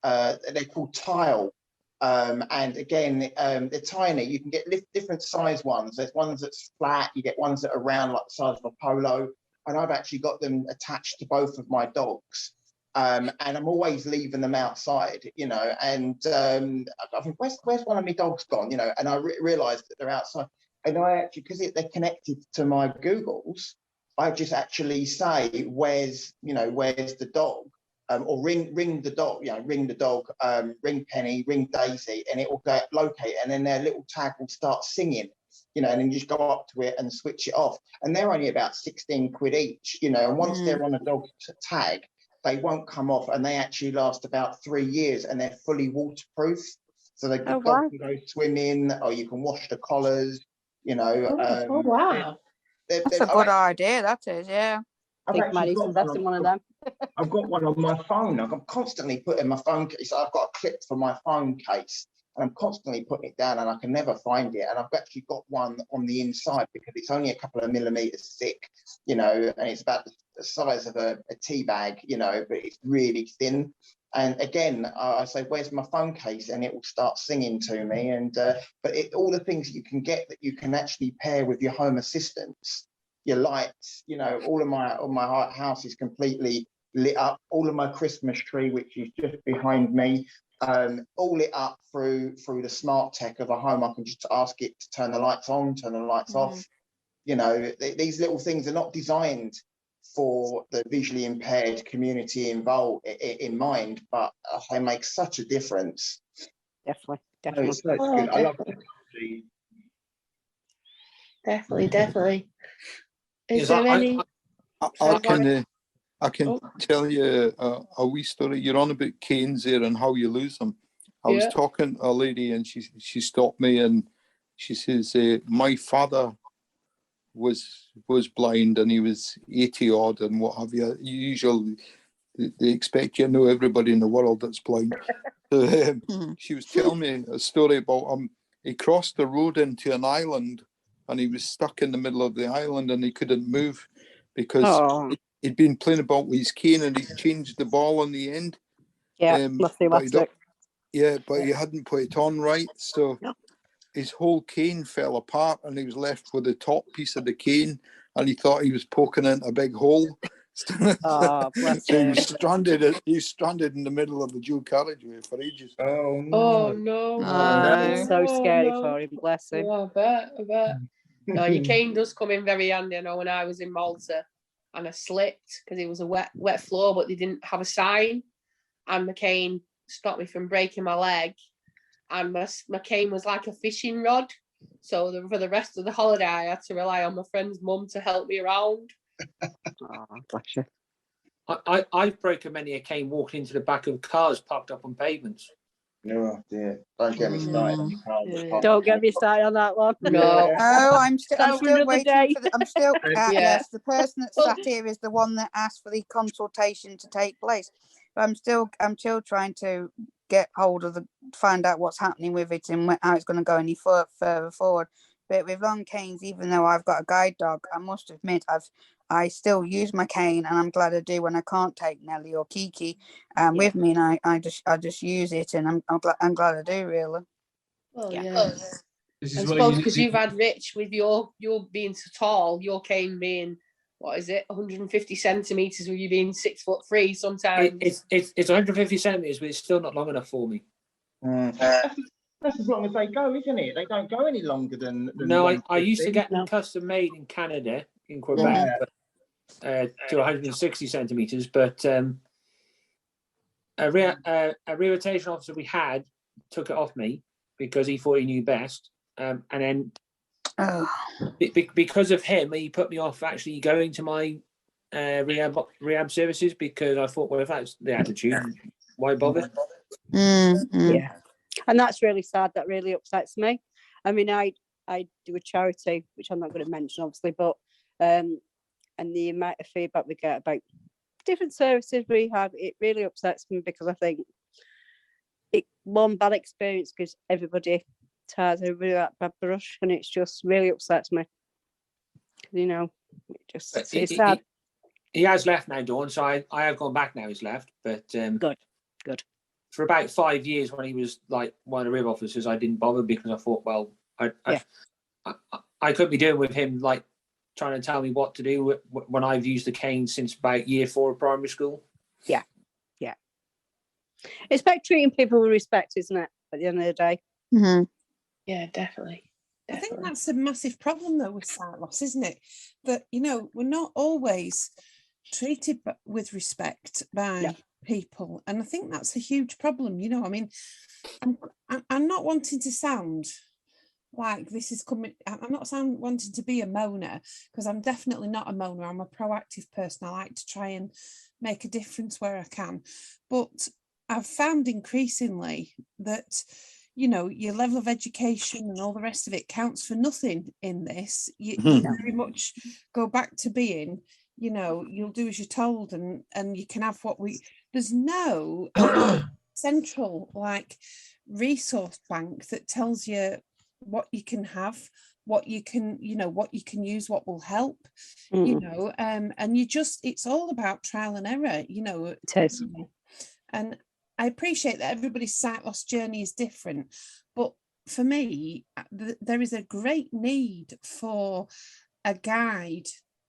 F: They're called tile, and again, they're tiny. You can get different size ones. There's ones that's flat. You get ones that are round, like the size of a polo. And I've actually got them attached to both of my dogs. And I'm always leaving them outside, you know, and I think, where's one of my dogs gone, you know, and I realised that they're outside. And I actually, because they're connected to my Googles, I just actually say, where's the dog? Or ring the dog, ring the dog, ring Penny, ring Daisy, and it will go locate, and then their little tag will start singing, and then you just go up to it and switch it off. And they're only about 16 quid each, and once they're on a dog tag, they won't come off, and they actually last about 3 years, and they're fully waterproof. So the dog can go swimming, or you can wash the collars,
B: Oh, wow.
E: That's a good idea, that is, yeah.
F: I've actually got
C: one of them.
F: I've got one on my phone. I'm constantly putting my phone case. I've got a clip for my phone case, and I'm constantly putting it down, and I can never find it. And I've actually got one on the inside because it's only a couple of millimeters thick, and it's about the size of a tea bag, but it's really thin. And again, I say, where's my phone case? And it will start singing to me. And but all the things you can get that you can actually pair with your home assistants, your lights, all of my house is completely lit up. All of my Christmas tree, which is just behind me, all lit up through the smart tech of a home. I can just ask it to turn the lights on, turn the lights off. These little things are not designed for the visually impaired community involved in mind, but they make such a difference.
C: Definitely.
F: So it's good. I love technology.
B: Definitely. Is
J: Yes,
B: there any?
J: I can tell you a wee story. You're on about canes there and how you lose them. I was talking to a lady, and she stopped me, and she says, my father was blind, and he was 80 odd and what have you. Usually they expect you to know everybody in the world that's blind. So, she was telling me a story about he crossed the road into an island, and he was stuck in the middle of the island, and he couldn't move because he'd been playing about with his cane, and he changed the ball on the end. But he hadn't put it on right, so his whole cane fell apart, and he was left with the top piece of the cane, and he thought he was poking in a big hole. So he was stranded. He's stranded in the middle of the dual carriageway for ages.
F: Oh
B: no! Oh no!
C: That's so scary for him. Bless him.
B: Yeah, I bet. No, your cane does come in very handy. I know when I was in Malta, and I slipped because it was a wet floor, but they didn't have a sign, and my cane stopped me from breaking my leg, and my cane was like a fishing rod. So for the rest of the holiday, I had to rely on my friend's mum to help me around.
C: Bless you.
D: I've broken many a cane walking into the back of cars parked up on pavements.
F: Oh dear! Don't get me started on cars.
C: Don't get me started on that one.
B: No.
E: Oh, I'm still waiting
C: day.
E: for I'm still yes, the person that sat here is the one that asked for the consultation to take place. But I'm still trying to get hold of find out what's happening with it and how it's going to go any further forward. But with long canes, even though I've got a guide dog, I must admit I still use my cane, and I'm glad I do when I can't take Nelly or Kiki with me, and I just use it, and I'm glad I do, really.
B: Well, yeah. I suppose because you've had Rich with your being so tall, your cane being, what is it, 150 centimetres, with you being 6'3" sometimes.
D: It's 150 centimetres, but it's still not long enough for me.
F: That's as long as they go, isn't it? They don't go any longer than
D: no, I used to get them custom made in Canada, in Quebec, to 160 centimetres, but a rehabilitation officer we had took it off me because he thought he knew best, and then because of him, he put me off actually going to my rehab services, because I thought, well, if that's the attitude, why bother?
C: Yeah, and that's really sad. That really upsets me. I mean, I do a charity, which I'm not going to mention, obviously, but and the amount of feedback we get about different services we have, it really upsets me, because I think one bad experience gives everybody ties everybody that bad brush, and it's just really upsets me. It's sad.
D: He has left now, Dawn, so I have gone back now. He's left, but
C: good.
D: For about 5 years, when he was like one of the rib officers, I didn't bother, because I thought, well, I couldn't be doing with him like trying to tell me what to do when I've used the cane since about year 4 of primary school.
C: Yeah. It's about treating people with respect, isn't it? At the end of the day.
B: Yeah, definitely.
N: I think that's a massive problem though with sight loss, isn't it? That, you know, we're not always treated with respect by people. And I think that's a huge problem, you know. I mean, I'm not wanting to sound like this is coming, I'm not wanting to be a moaner, because I'm definitely not a moaner. I'm a proactive person. I like to try and make a difference where I can. But I've found increasingly that, you know, your level of education and all the rest of it counts for nothing in this. You very much go back to being, you know, you'll do as you're told, and you can have there's no central like resource bank that tells you what you can have, what you can, you know, what you can use, what will help, you know, and it's all about trial and error, you know.
C: It is.
N: And I appreciate that everybody's sight loss journey is different, but for me, there is a great need for a guide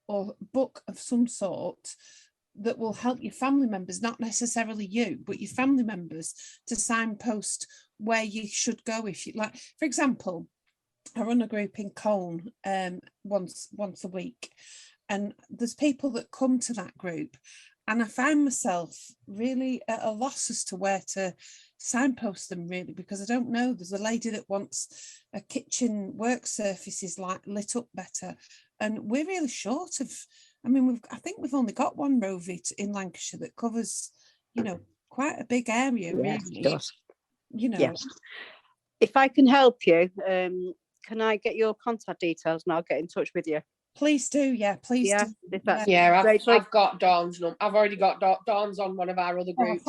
N: or book of some sort that will help your family members, not necessarily you, but your family members, to signpost where you should go. If you like, for example, I run a group in Colne once a week, and there's people that come to that group, and I find myself really at a loss as to where to signpost them, really, because I don't know. There's a lady that wants a kitchen work surfaces like lit up better, and we're really short of, I mean, I think we've only got one Rovit in Lancashire that covers, you know, quite a big area,
C: Yes,
N: really.
C: it does.
N: You know.
C: Yes. If I can help you, can I get your contact details and I'll get in touch with you?
N: Please do, yeah, please
C: yeah,
N: do.
C: If that's
B: I've got Dawn's number. I've already got Dawn's on one of our other groups.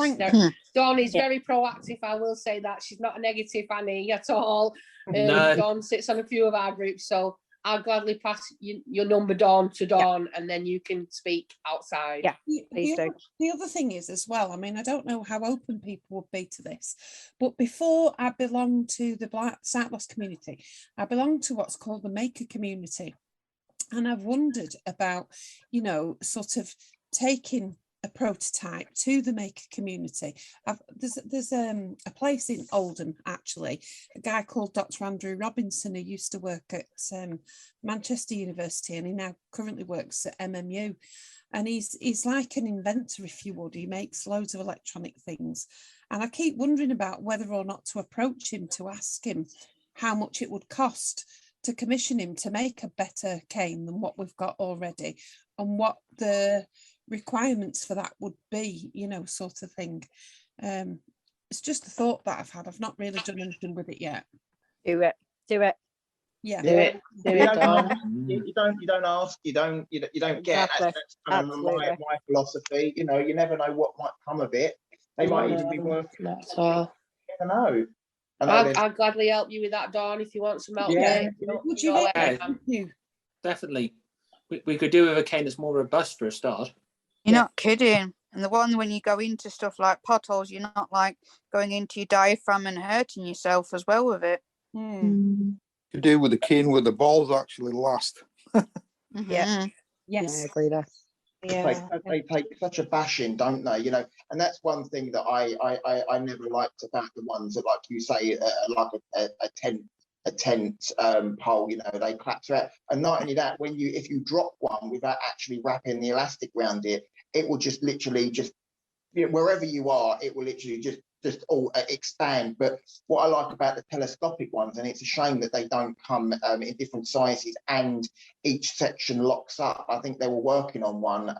B: Dawn is very proactive, I will say that. She's not a negative Annie at all.
D: No.
B: Dawn sits on a few of our groups, so I'll gladly pass your number, Dawn, to Dawn, and then you can speak outside.
C: Yeah, please do.
N: The other thing is as well, I mean, I don't know how open people would be to this, but before I belonged to the Black sight loss community, I belonged to what's called the maker community. And I've wondered about, you know, sort of taking a prototype to the maker community. There's a place in Oldham, actually, a guy called Dr. Andrew Robinson, who used to work at Manchester University, and he now currently works at MMU. And he's like an inventor, if you would. He makes loads of electronic things. And I keep wondering about whether or not to approach him to ask him how much it would cost to commission him to make a better cane than what we've got already, and what the requirements for that would be, you know, sort of thing. It's just a thought that I've had. I've not really done anything with it yet.
C: Do it.
N: Yeah.
F: You don't ask, you don't get.
C: Exactly.
F: That's kind of my philosophy. You know, you never know what might come of it. They might even be worth.
B: That's all.
F: You never know.
B: I'll gladly help you with that, Dawn, if you want some help.
F: Yeah.
B: Would you?
D: Definitely. We could do with a cane that's more robust for a start.
E: You're not kidding. And the one when you go into stuff like potholes, you're not like going into your diaphragm and hurting yourself as well with it.
J: You do with a cane where the balls actually last.
C: Yeah.
N: Yes.
C: I agree there.
N: Yeah.
F: They take such a bashing, don't they? You know, and that's one thing that I never liked about the ones that, like you say, like a tent pole. You know, they collapse out. And not only that, if you drop one without actually wrapping the elastic around it, it will just literally wherever you are, it will literally just all expand. But what I like about the telescopic ones, and it's a shame that they don't come in different sizes and each section locks up. I think they were working on one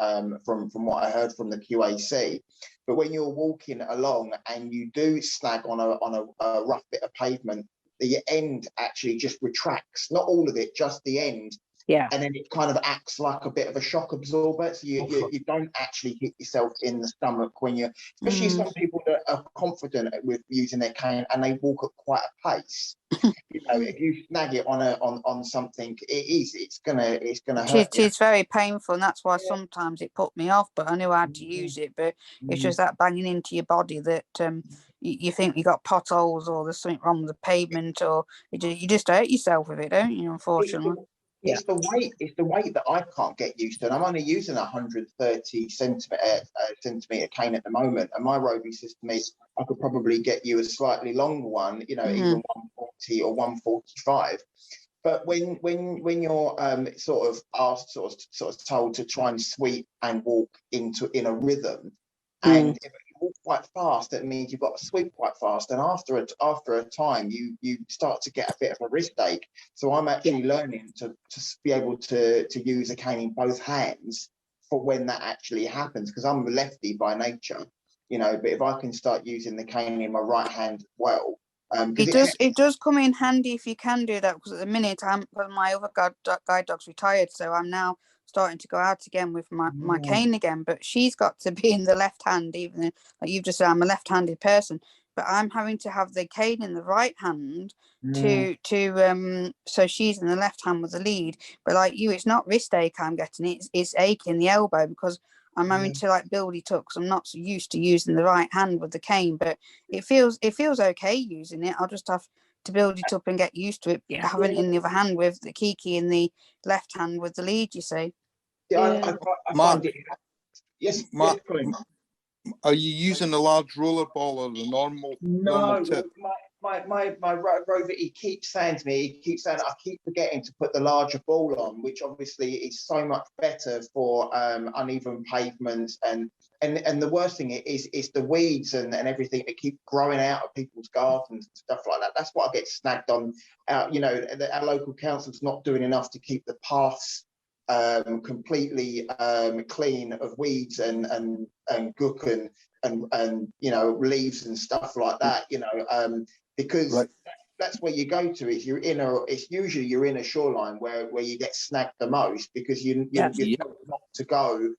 F: from what I heard from the QAC. But when you're walking along and you do snag on a rough bit of pavement, the end actually just retracts, not all of it, just the end.
C: Yeah.
F: And then it kind of acts like a bit of a shock absorber. So you don't actually hit yourself in the stomach when you're, especially some people that are confident with using their cane and they walk at quite a pace. You know, if you snag it on something, it's gonna hurt.
E: It's very painful, and that's why sometimes it put me off. But I knew how to use it. But it's just that banging into your body that you think you got potholes or there's something wrong with the pavement, or you just hurt yourself with it, don't you? Unfortunately.
F: It's the weight that I can't get used to, and I'm only using a 130 centimeter cane at the moment. And my Roby says to me, I could probably get you a slightly longer one, you know, even 140 or 145. But when you're sort of asked, sort of told to try and sweep and walk in a rhythm, and if you walk quite fast, that means you've got to sweep quite fast, and after a time, you start to get a bit of a wrist ache. So I'm actually learning to be able to use a cane in both hands for when that actually happens, because I'm a lefty by nature, you know. But if I can start using the cane in my right hand as well.
E: It does come in handy if you can do that, because at the minute my other guide dog's retired, so I'm now starting to go out again with my cane again. But she's got to be in the left hand, even though, like you've just said, I'm a left-handed person, but I'm having to have the cane in the right hand so she's in the left hand with the lead. But like you, it's not wrist ache I'm getting, it's ache in the elbow, because I'm having to like build it up, because I'm not so used to using the right hand with the cane. But it feels okay using it. I'll just have to build it up and get used to it. Having it in the other hand with the kiki in the left hand with the lead, you see.
F: I find it. Yes,
J: Mark, are you using a large roller ball or the normal tip?
F: My Rover, he keeps saying to me, I keep forgetting to put the larger ball on, which obviously is so much better for uneven pavements, and the worst thing is the weeds and everything that keep growing out of people's gardens and stuff like that. That's what I get snagged on. You know, our local council's not doing enough to keep the paths completely clean of weeds and gook and you know, leaves and stuff like that, you know, because that's where you go to. Is it's usually you're in a shoreline where you get snagged the most, because you're told not to go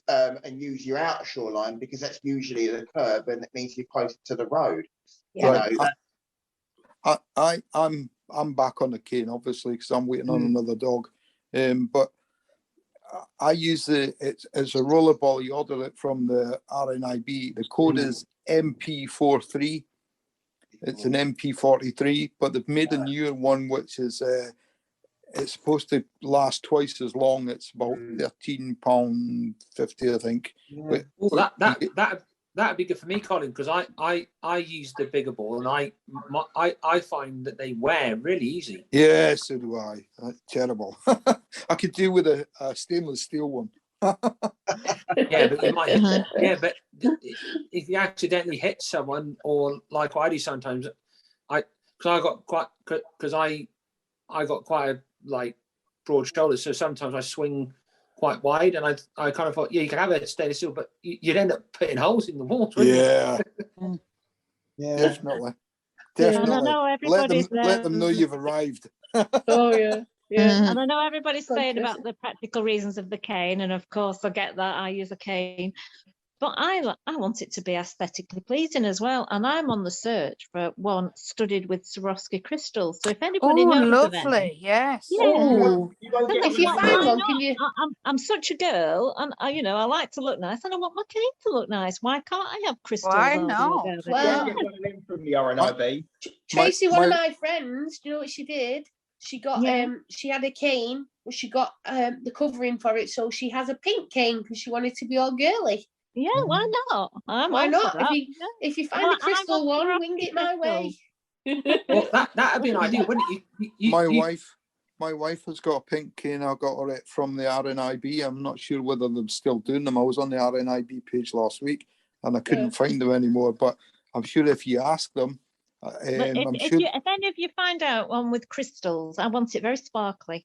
F: and use your outer shoreline, because that's usually the curb, and it means you're closer to the road.
J: I'm back on the cane, obviously, because I'm waiting on another dog. But I use it's a rollerball. You order it from the RNIB. The code is MP43. It's an MP43, but they've made a newer one, which is it's supposed to last twice as long. It's about £13.50, I think.
D: But that'd be good for me, Colin, because I use the bigger ball, and I find that they wear really easy.
J: Yeah, so do I. That's terrible. I could do with a stainless steel one.
D: Yeah, but you might. Yeah, but if you accidentally hit someone, or like I do sometimes, I got quite a like broad shoulders, so sometimes I swing quite wide, and I kind of thought, yeah, you can have a stainless steel, but you'd end up putting holes in the walls, wouldn't you?
J: Yeah, definitely.
K: And I know everybody's
J: let them know you've arrived.
B: Oh yeah. Yeah.
K: And I know everybody's saying about the practical reasons of the cane, and of course I get that. I use a cane, but I want it to be aesthetically pleasing as well. And I'm on the search for one studied with Swarovski crystals. So if anybody knows
E: lovely,
K: of any,
E: yes.
B: If you find one, can you?
K: I'm such a girl, and I like to look nice, and I want my cane to look nice. Why can't I have crystals?
E: Why not?
B: Well,
F: from the RNIB.
B: Tracy, one of my friends, do you know what she did? She got she had a cane, but she got the covering for it, so she has a pink cane because she wanted to be all girly.
K: Yeah, why not?
B: Why not? If you find a crystal one, wing it my way.
D: Well, that'd be an idea, wouldn't it?
J: My wife has got a pink cane. I got her it from the RNIB. I'm not sure whether they're still doing them. I was on the RNIB page last week and I couldn't find them anymore. But I'm sure if you ask them,
K: if any of you find out one with crystals, I want it very sparkly.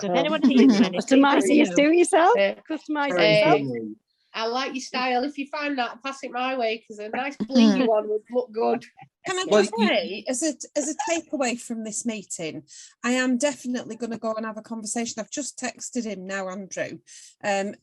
K: So if anyone needs any,
C: customise it, do it yourself. Customise it yourself.
B: I like your style. If you find that, pass it my way, because a nice blingy one would look good.
N: Can I just say, as a takeaway from this meeting, I am definitely going to go and have a conversation. I've just texted him now, Andrew, at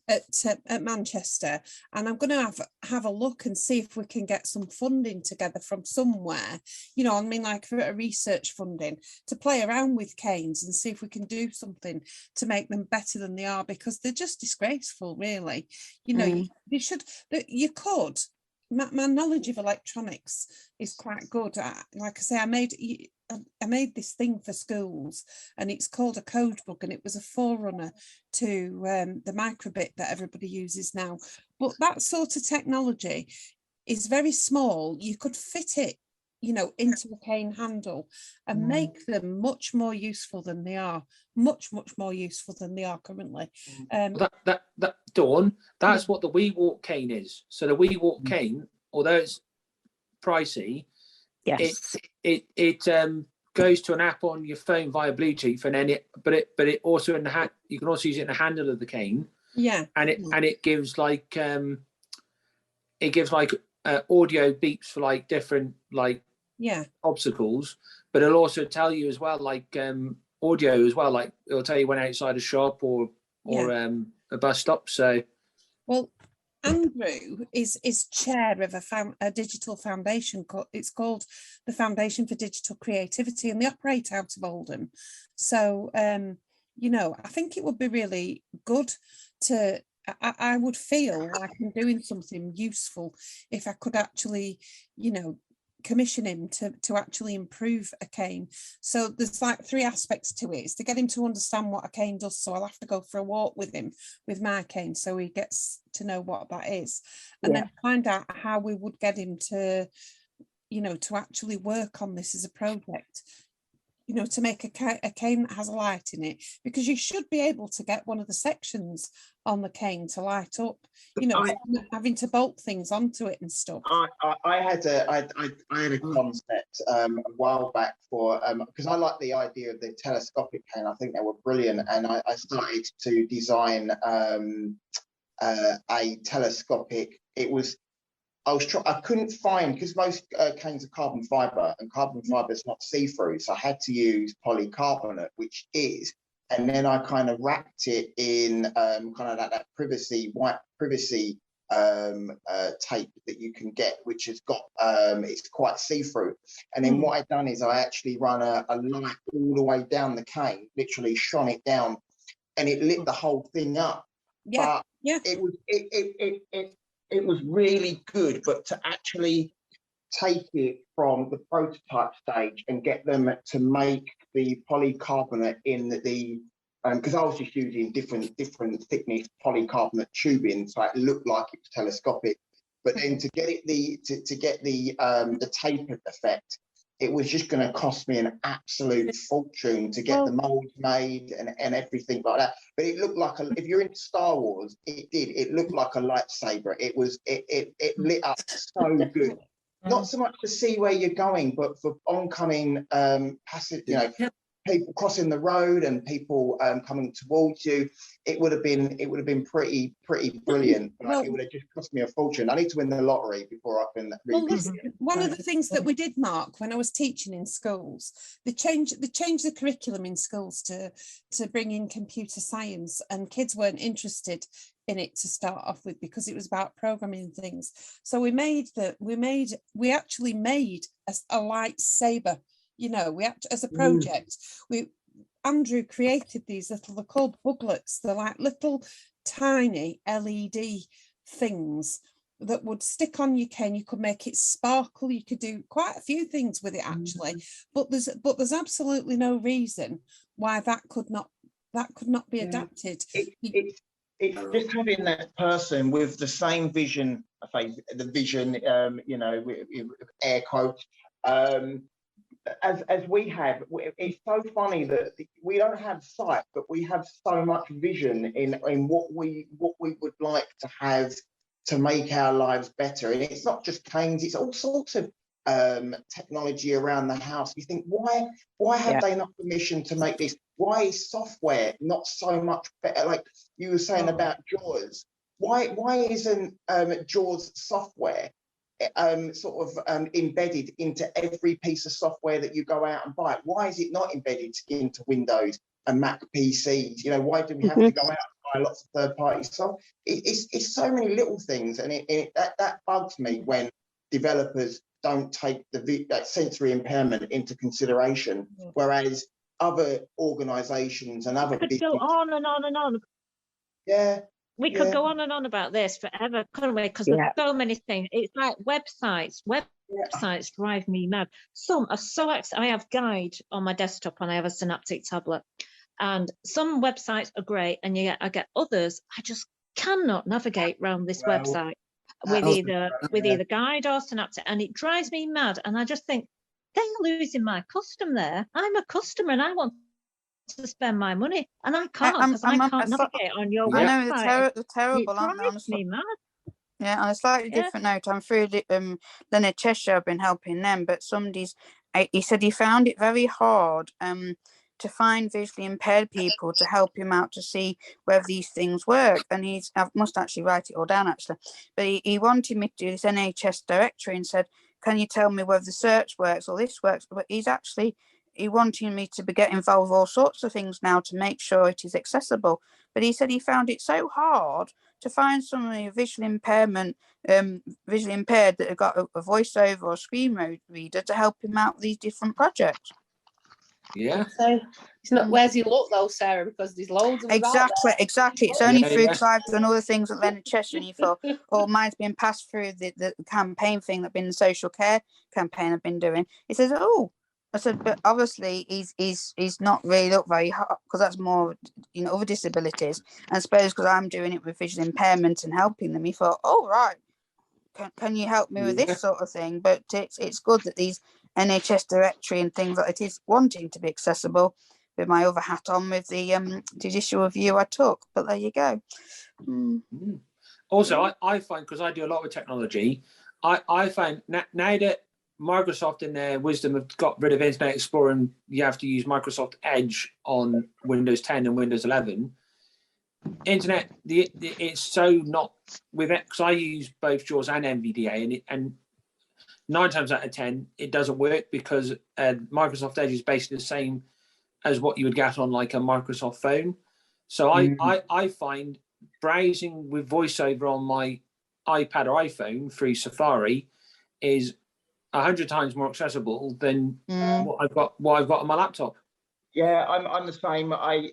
N: Manchester, and I'm going to have a look and see if we can get some funding together from somewhere. You know, I mean, like for a research funding to play around with canes and see if we can do something to make them better than they are, because they're just disgraceful, really. You know, you could. My knowledge of electronics is quite good. Like I say, I made this thing for schools, and it's called a code book, and it was a forerunner to the microbit that everybody uses now. But that sort of technology is very small. You could fit it you know, into a cane handle and make them much more useful than they are, much more useful than they are currently.
D: That Dawn, that's what the WeWalk cane is. So the WeWalk cane, although it's pricey,
C: yes,
D: it goes to an app on your phone via Bluetooth, and then it also in the hand, you can also use it in the handle of the cane.
N: Yeah,
D: and it gives like audio beeps for like different like obstacles, but it'll also tell you as well like audio as well, like it'll tell you when outside a shop or a bus stop. So
N: well, Andrew is chair of a digital foundation. It's called the Foundation for Digital Creativity, and they operate out of Oldham. So you know, I think it would be really good to, I would feel like I'm doing something useful if I could actually, you know, commission him to actually improve a cane. So there's like 3 aspects to it. It's to get him to understand what a cane does. So I'll have to go for a walk with him with my cane so he gets to know what that is, and then find out how we would get him to, you know, to actually work on this as a project. You know, to make a cane that has a light in it, because you should be able to get one of the sections on the cane to light up, you know, having to bolt things onto it and stuff.
F: I had a concept a while back for because I like the idea of the telescopic cane. I think they were brilliant, and I started to design a telescopic. I couldn't find, because most canes are carbon fibre, and carbon fibre is not see-through, so I had to use polycarbonate, which is, and then I kind of wrapped it in kind of that white privacy tape that you can get, which has got it's quite see-through. And then what I've done is I actually run a light all the way down the cane, literally shone it down, and it lit the whole thing up. But it was really good, but to actually take it from the prototype stage and get them to make the polycarbonate in the because I was just using different thickness polycarbonate tubing, so it looked like it was telescopic. But then to get it to get the tapered effect, it was just going to cost me an absolute fortune to get the molds made and everything like that. But it looked like if you're into Star Wars, it looked like a lightsaber. It lit up so good. Not so much to see where you're going, but for oncoming passive, you know, people crossing the road and people coming towards you. It would have been pretty brilliant. But it would have just cost me a fortune. I need to win the lottery before I can revisit it.
N: One of the things that we did, Mark, when I was teaching in schools, they changed the curriculum in schools to bring in computer science, and kids weren't interested in it to start off with because it was about programming things. So we actually made a lightsaber. You know, as a project, Andrew created these they're called booklets. They're like little tiny LED things that would stick on your cane. You could make it sparkle. You could do quite a few things with it actually. But there's absolutely no reason why that could not be adapted.
F: It's just having that person with the same vision, the vision, you know, with air quotes. As we have, it's so funny that we don't have sight, but we have so much vision in what we would like to have to make our lives better. And it's not just canes; it's all sorts of technology around the house. You think, why have they not permission to make this? Why is software not so much better? Like you were saying about JAWS. Why isn't JAWS software embedded into every piece of software that you go out and buy? Why is it not embedded into Windows and Mac PCs? You know, why do we have to go out and buy lots of third-party software? It's so many little things, and that bugs me when developers don't take that sensory impairment into consideration, whereas other organisations and other
K: could go on and on and on. We could go on and on about this forever, couldn't we? Because there's so many things. It's like websites. Websites drive me mad. Some are so I have Guide on my desktop and I have a Synaptic tablet. And some websites are great, and I get others. I just cannot navigate around this website. with either guide or synaptic, and it drives me mad. And I just think they're losing my custom there. I'm a customer and I want to spend my money, and I can't because I can't navigate on your website.
E: I know they're terrible, aren't they?
K: It drives me mad.
E: Yeah, on a slightly different note, I'm through Leonard Cheshire. I've been helping them, but he said he found it very hard to find visually impaired people to help him out to see whether these things work. And I must actually write it all down actually, but he wanted me to do this NHS directory and said, can you tell me whether the search works or this works? But he wanted me to get involved with all sorts of things now to make sure it is accessible. But he said he found it so hard to find somebody with visual impairment, visually impaired, that have got a voiceover or screen reader to help him out with these different projects.
D: Yeah.
B: So it's not, where's he look though, Sarah? Because there's loads of us out there.
E: Exactly. It's only through because I've done other things at Leonard Cheshire, and you thought, oh, mine's been passed through the campaign thing that been the social care campaign I've been doing. He says, oh. I said, but obviously he's not really looked very hard because that's more, other disabilities. And I suppose because I'm doing it with visual impairment and helping them, he thought, oh, right, can you help me with this sort of thing? But it's good that these NHS directory and things like it is wanting to be accessible, with my other hat on with the judicial review I took. But there you go.
D: Also, I find, because I do a lot with technology, I find now that Microsoft in their wisdom have got rid of Internet Explorer and you have to use Microsoft Edge on Windows 10 and Windows 11. Internet, it's so not with it, because I use both JAWS and NVDA, and 9 times out of 10 it doesn't work because Microsoft Edge is basically the same as what you would get on like a Microsoft phone. So I find browsing with VoiceOver on my iPad or iPhone through Safari is 100 times more accessible than what I've got on my laptop.
F: Yeah, I'm the same. I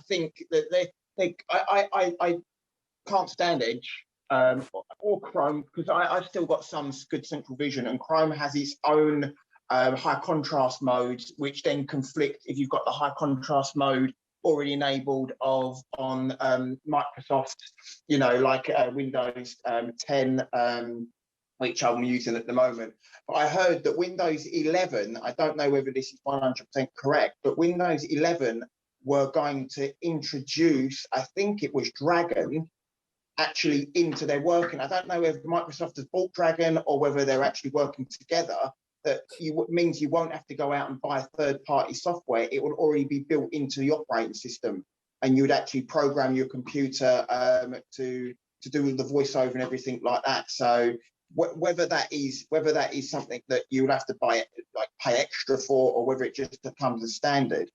F: think that they think I can't stand Edge or Chrome because I've still got some good central vision, and Chrome has its own high contrast modes, which then conflict if you've got the high contrast mode already enabled on Microsoft, like Windows 10. Which I'm using at the moment. But I heard that Windows 11, I don't know whether this is 100% correct, but Windows 11 were going to introduce, I think it was Dragon, actually into their working. I don't know if Microsoft has bought Dragon or whether they're actually working together. That means you won't have to go out and buy third-party software. It will already be built into the operating system, and you would actually program your computer to do the voiceover and everything like that. So whether that is something that you'll have to pay extra for, or whether it just becomes a standard.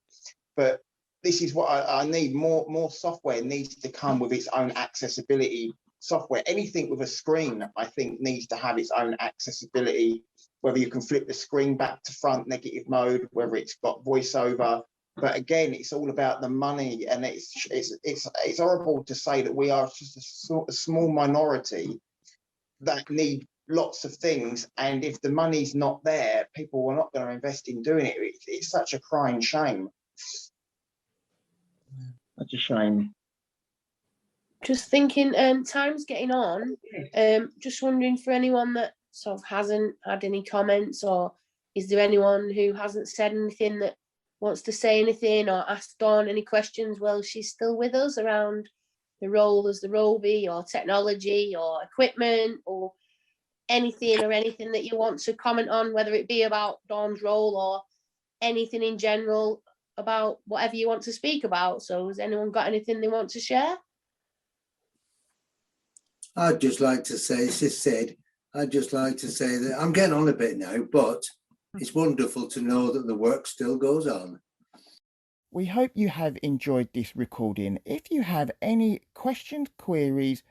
F: But this is what I need. More software needs to come with its own accessibility software. Anything with a screen, I think, needs to have its own accessibility, whether you can flip the screen back to front negative mode, whether it's got voiceover. But again, it's all about the money, and it's horrible to say that we are just a small minority that need lots of things, and if the money's not there, people are not going to invest in doing it. It's such a crying shame. Such a shame.
B: Just thinking, time's getting on. Just wondering for anyone that sort of hasn't had any comments, or is there anyone who hasn't said anything that wants to say anything or ask Dawn any questions while she's still with us around the role as the Roby, or technology, or equipment, or anything that you want to comment on, whether it be about Dawn's role or anything in general about whatever you want to speak about. So has anyone got anything they want to share?
M: I'd just like to say, I'd just like to say that I'm getting on a bit now, but it's wonderful to know that the work still goes on.
A: We hope you have enjoyed this recording. If you have any questions, queries,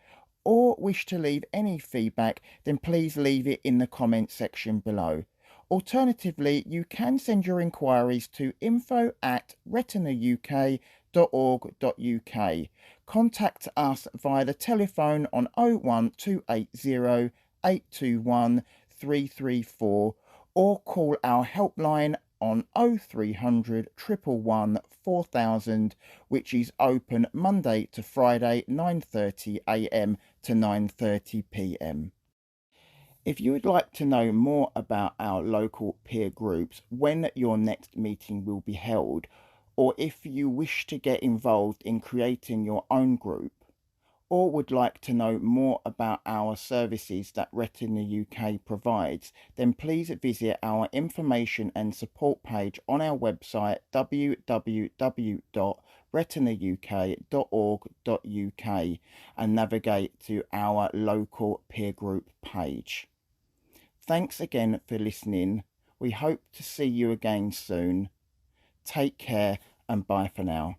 A: or wish to leave any feedback, then please leave it in the comment section below. Alternatively, you can send your inquiries to info@retinauk.org.uk. Contact us via the telephone on 01280 821 334 or call our helpline on 0300 111 4000, which is open Monday to Friday 9:30 AM to 9:30 p.m. If you would like to know more about our local peer groups, when your next meeting will be held, or if you wish to get involved in creating your own group, or would like to know more about our services that Retina UK provides, then please visit our information and support page on our website www.retinauk.org.uk and navigate to our local peer group page. Thanks again for listening. We hope to see you again soon. Take care and bye for now.